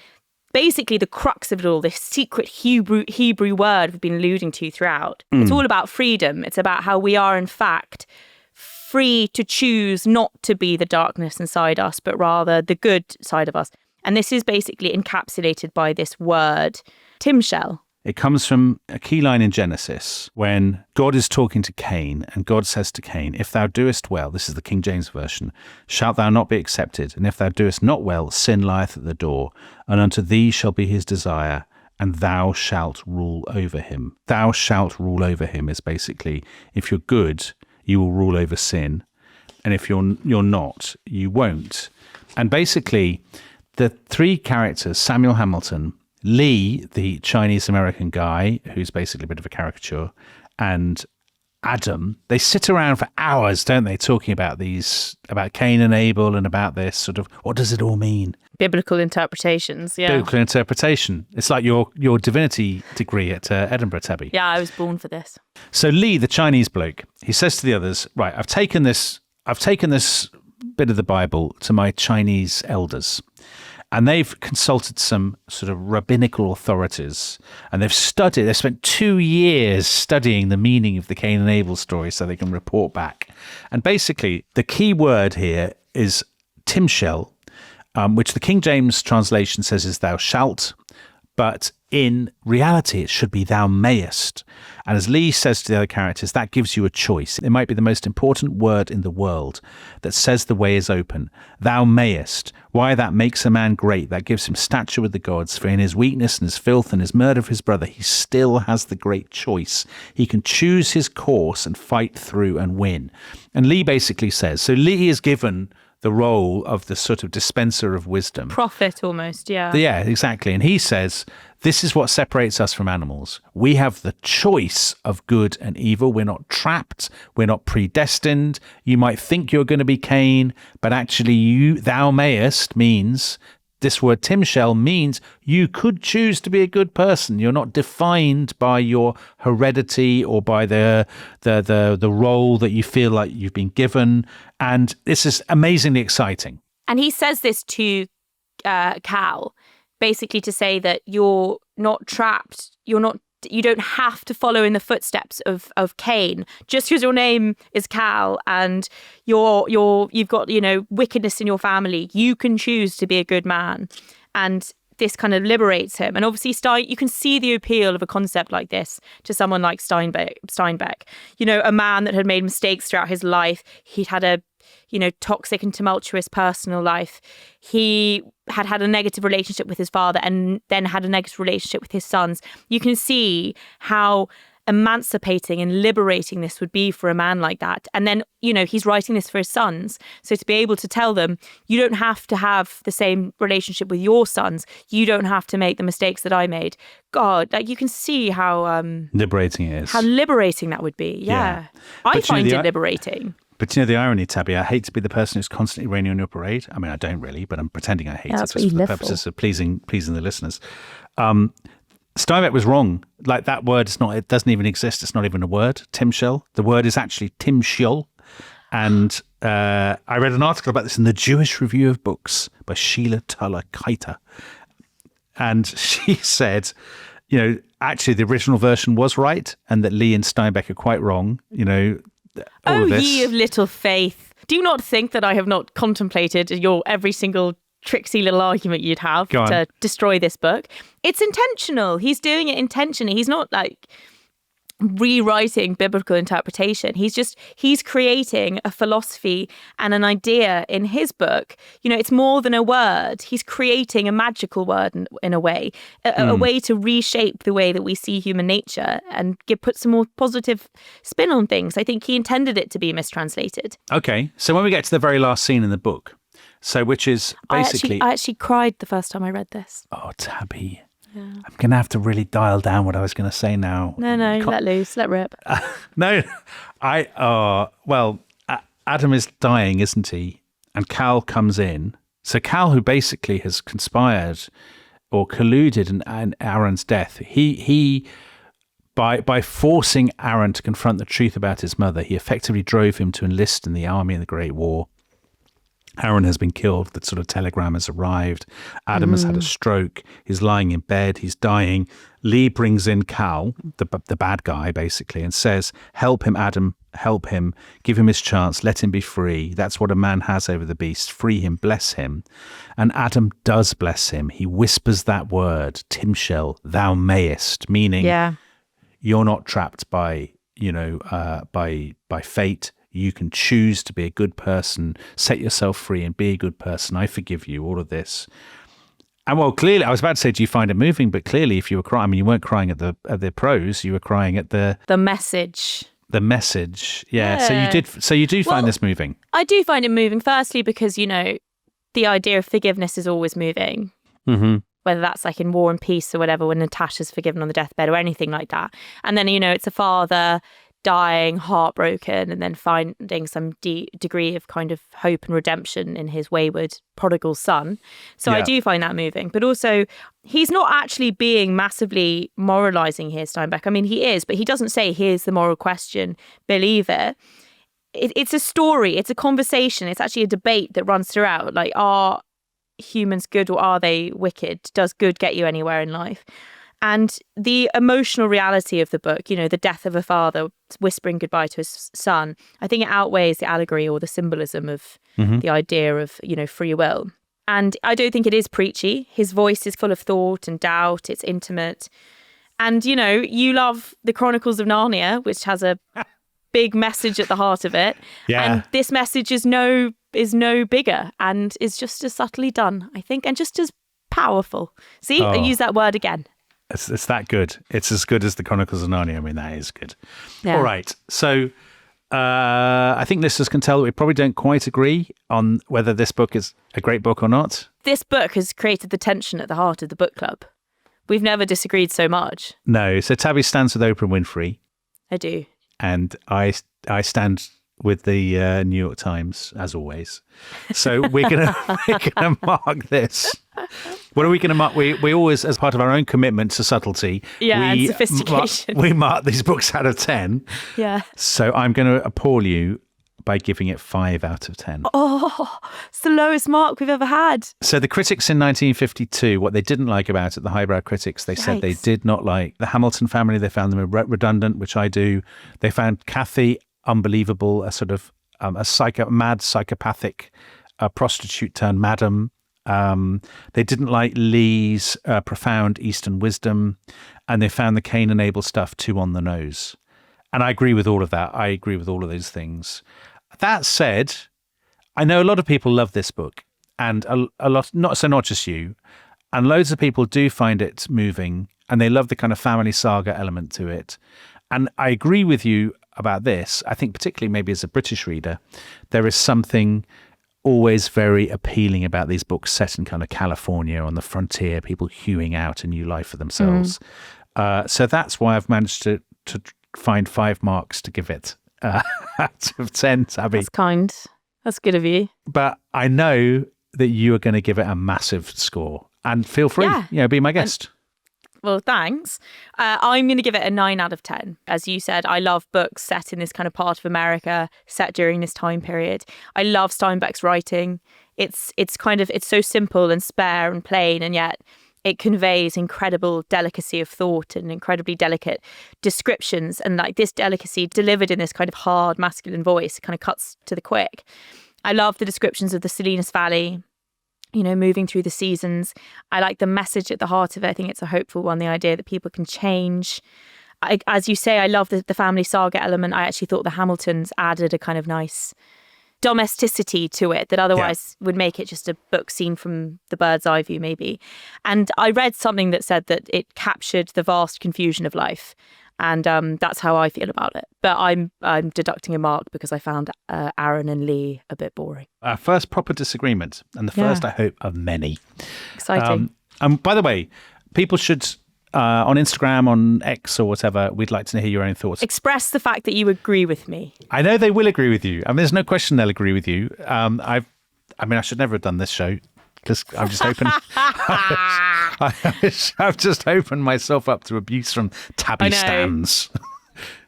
basically the crux of it all, this secret Hebrew word we've been alluding to throughout, it's all about freedom. It's about how we are in fact free to choose not to be the darkness inside us, but rather the good side of us. And this is basically encapsulated by this word, Timshel. It comes from a key line in Genesis when God is talking to Cain, and God says to Cain, if thou doest well, this is the King James Version, shalt thou not be accepted, and if thou doest not well, sin lieth at the door, and unto thee shall be his desire, and thou shalt rule over him. Thou shalt rule over him is basically, if you're good, you will rule over sin, and if you're not, you won't. And basically, the three characters, Samuel Hamilton, Lee, the Chinese-American guy, who's basically a bit of a caricature, and Adam, they sit around for hours, don't they, talking about Cain and Abel and about this sort of, what does it all mean? Biblical interpretations, yeah. Biblical interpretation. It's like your divinity degree at Edinburgh, Tabby. Yeah, I was born for this. So Lee, the Chinese bloke, he says to the others, right, I've taken this bit of the Bible to my Chinese elders, and they've consulted some sort of rabbinical authorities, and they've spent 2 years studying the meaning of the Cain and Abel story so they can report back. And basically, the key word here is Timshel, which the King James translation says is thou shalt, but in reality, it should be thou mayest. And as Lee says to the other characters, that gives you a choice. It might be the most important word in the world that says the way is open. Thou mayest. Why? That makes a man great. That gives him stature with the gods. For in his weakness and his filth and his murder of his brother, he still has the great choice. He can choose his course and fight through and win. And Lee basically says, so Lee is given the role of the sort of dispenser of wisdom. Prophet almost, yeah. Yeah, exactly. And he says, this is what separates us from animals. We have the choice of good and evil. We're not trapped. We're not predestined. You might think you're going to be Cain, but actually thou mayest means, this word Timshel means you could choose to be a good person. You're not defined by your heredity or by the role that you feel like you've been given. And this is amazingly exciting. And he says this to Cal, basically to say that you're not trapped. You don't have to follow in the footsteps of Cain just because your name is Cal and you've got, wickedness in your family. You can choose to be a good man. And this kind of liberates him. And obviously you can see the appeal of a concept like this to someone like Steinbeck. A man that had made mistakes throughout his life. He'd had a toxic and tumultuous personal life. He had a negative relationship with his father and then had a negative relationship with his sons. You can see how emancipating and liberating this would be for a man like that. And then, he's writing this for his sons. So to be able to tell them, you don't have to have the same relationship with your sons. You don't have to make the mistakes that I made. God, you can see how liberating it is. How liberating that would be. Yeah. I find it liberating. But the irony, Tabby, I hate to be the person who's constantly raining on your parade. I mean, I don't really, but I'm pretending I hate it just for the purposes of pleasing the listeners. Steinbeck was wrong. Like, that word it doesn't even exist. It's not even a word, Timshel. The word is actually Timshel. And I read an article about this in the Jewish Review of Books by Sheila Tuller-Keiter. And she said, actually the original version was right and that Lee and Steinbeck are quite wrong, Oh, ye of little faith. Do you not think that I have not contemplated your every single tricksy little argument you'd have to destroy this book? It's intentional. He's doing it intentionally. He's not rewriting biblical interpretation. He's creating a philosophy and an idea in his book. It's more than a word. He's creating a magical word in a way, a way to reshape the way that we see human nature and put some more positive spin on things. I think he intended it to be mistranslated. Okay, so when we get to the very last scene in the book, which is basically... I actually cried the first time I read this. Oh, Tabby. Yeah. I'm going to have to really dial down what I was going to say now. No, let loose, let rip. No, Adam is dying, isn't he? And Cal comes in. So Cal, who basically has conspired or colluded in Aron's death, he by forcing Aron to confront the truth about his mother, he effectively drove him to enlist in the army in the Great War. Aron has been killed. The sort of telegram has arrived. Adam has had a stroke. He's lying in bed. He's dying. Lee brings in Cal, the bad guy, basically, and says, help him, Adam, help him. Give him his chance. Let him be free. That's what a man has over the beast. Free him. Bless him. And Adam does bless him. He whispers that word, Timshel, thou mayest, meaning you're not trapped by, by fate. You can choose to be a good person, set yourself free and be a good person. I forgive you, all of this. And well, clearly, I was about to say, do you find it moving? But clearly, if you were crying, I mean, you weren't crying at the prose, you were crying at the message. The message. Yeah. So you do find this moving. I do find it moving, firstly, because, the idea of forgiveness is always moving. Mm-hmm. Whether that's like in War and Peace or whatever, when Natasha's forgiven on the deathbed or anything like that. And then, it's a father dying, heartbroken, and then finding some degree of kind of hope and redemption in his wayward prodigal son. So I do find that moving. But also, he's not actually being massively moralizing here, Steinbeck. I mean, he is, but he doesn't say, here's the moral question, believe it. It's a story, it's a conversation, it's actually a debate that runs throughout. Like, are humans good or are they wicked? Does good get you anywhere in life? And the emotional reality of the book, the death of a father whispering goodbye to his son, I think it outweighs the allegory or the symbolism of the idea of, free will. And I don't think it is preachy. His voice is full of thought and doubt. It's intimate. And, you love the Chronicles of Narnia, which has a big message at the heart of it. Yeah. And this message is no bigger and is just as subtly done, I think, and just as powerful. See, I use that word again. It's that good. It's as good as the Chronicles of Narnia. I mean, that is good. Yeah. All right. So I think listeners can tell that we probably don't quite agree on whether this book is a great book or not. This book has created the tension at the heart of the book club. We've never disagreed so much. No. So Tabby stands with Oprah Winfrey. I do. And I stand with the New York Times, as always. So we're gonna mark this. What are we going to mark? We always, as part of our own commitment to subtlety, and sophistication, we mark these books out of 10. Yeah. So I'm going to appall you by giving it 5 out of 10. Oh, it's the lowest mark we've ever had. So the critics in 1952, what they didn't like about it, the highbrow critics, they said they did not like the Hamilton family. They found them redundant, which I do. They found Cathy unbelievable, a sort of mad psychopathic prostitute turned madam. They didn't like Lee's profound Eastern wisdom, and they found the Cain and Abel stuff too on the nose. And I agree with all of that. I agree with all of those things. That said, I know a lot of people love this book, and a lot, not just you, and loads of people do find it moving, and they love the kind of family saga element to it. And I agree with you about this. I think particularly maybe as a British reader, there is something always very appealing about these books set in kind of California on the frontier, people hewing out a new life for themselves. So that's why I've managed to find 5 marks to give it out of 10, Tabby. That's kind. That's good of you. But I know that you are going to give it a massive score. And feel free, be my guest. Well, thanks. I'm going to give it a 9 out of 10. As you said, I love books set in this kind of part of America, set during this time period. I love Steinbeck's writing. It's so simple and spare and plain, and yet it conveys incredible delicacy of thought and incredibly delicate descriptions. And like this delicacy delivered in this kind of hard masculine voice kind of cuts to the quick. I love the descriptions of the Salinas Valley, moving through the seasons. I like the message at the heart of it. I think it's a hopeful one, the idea that people can change. As you say, I love the family saga element. I actually thought the Hamiltons added a kind of nice domesticity to it that otherwise would make it just a book seen from the bird's eye view, maybe. And I read something that said that it captured the vast confusion of life. And that's how I feel about it. But I'm deducting a mark because I found Aron and Lee a bit boring. Our first proper disagreement, and the first, I hope, of many. Exciting. By the way, people should on Instagram, on X or whatever. We'd like to hear your own thoughts. Express the fact that you agree with me. I know they will agree with you. I mean, there's no question they'll agree with you. I should never have done this show because I've just opened. I've just opened myself up to abuse from Tabby stands.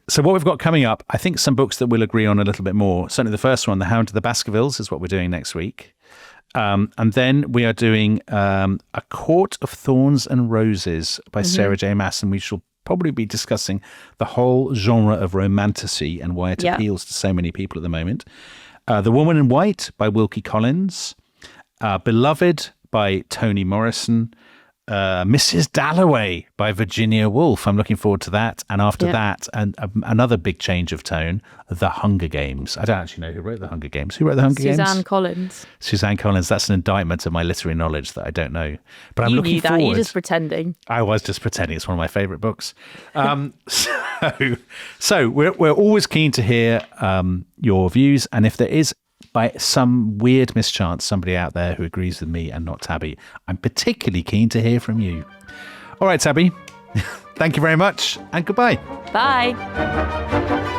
So what we've got coming up, I think some books that we'll agree on a little bit more. Certainly the first one, The Hound of the Baskervilles, is what we're doing next week. And then we are doing A Court of Thorns and Roses by Sarah J. Maas, and we shall probably be discussing the whole genre of romantasy and why it appeals to so many people at the moment. The Woman in White by Wilkie Collins. Beloved by Toni Morrison. Mrs. Dalloway by Virginia Woolf. I'm looking forward to that. And after that, and another big change of tone, The Hunger Games. I don't actually know who wrote The Hunger Games. Who wrote The Hunger Games? Suzanne Collins. That's an indictment of my literary knowledge that I don't know. But I'm looking forward. You're just pretending. I was just pretending. It's one of my favourite books. So we're always keen to hear your views. And if there is, by some weird mischance, somebody out there who agrees with me and not Tabby, I'm particularly keen to hear from you. All right, Tabby, thank you very much and goodbye. Bye.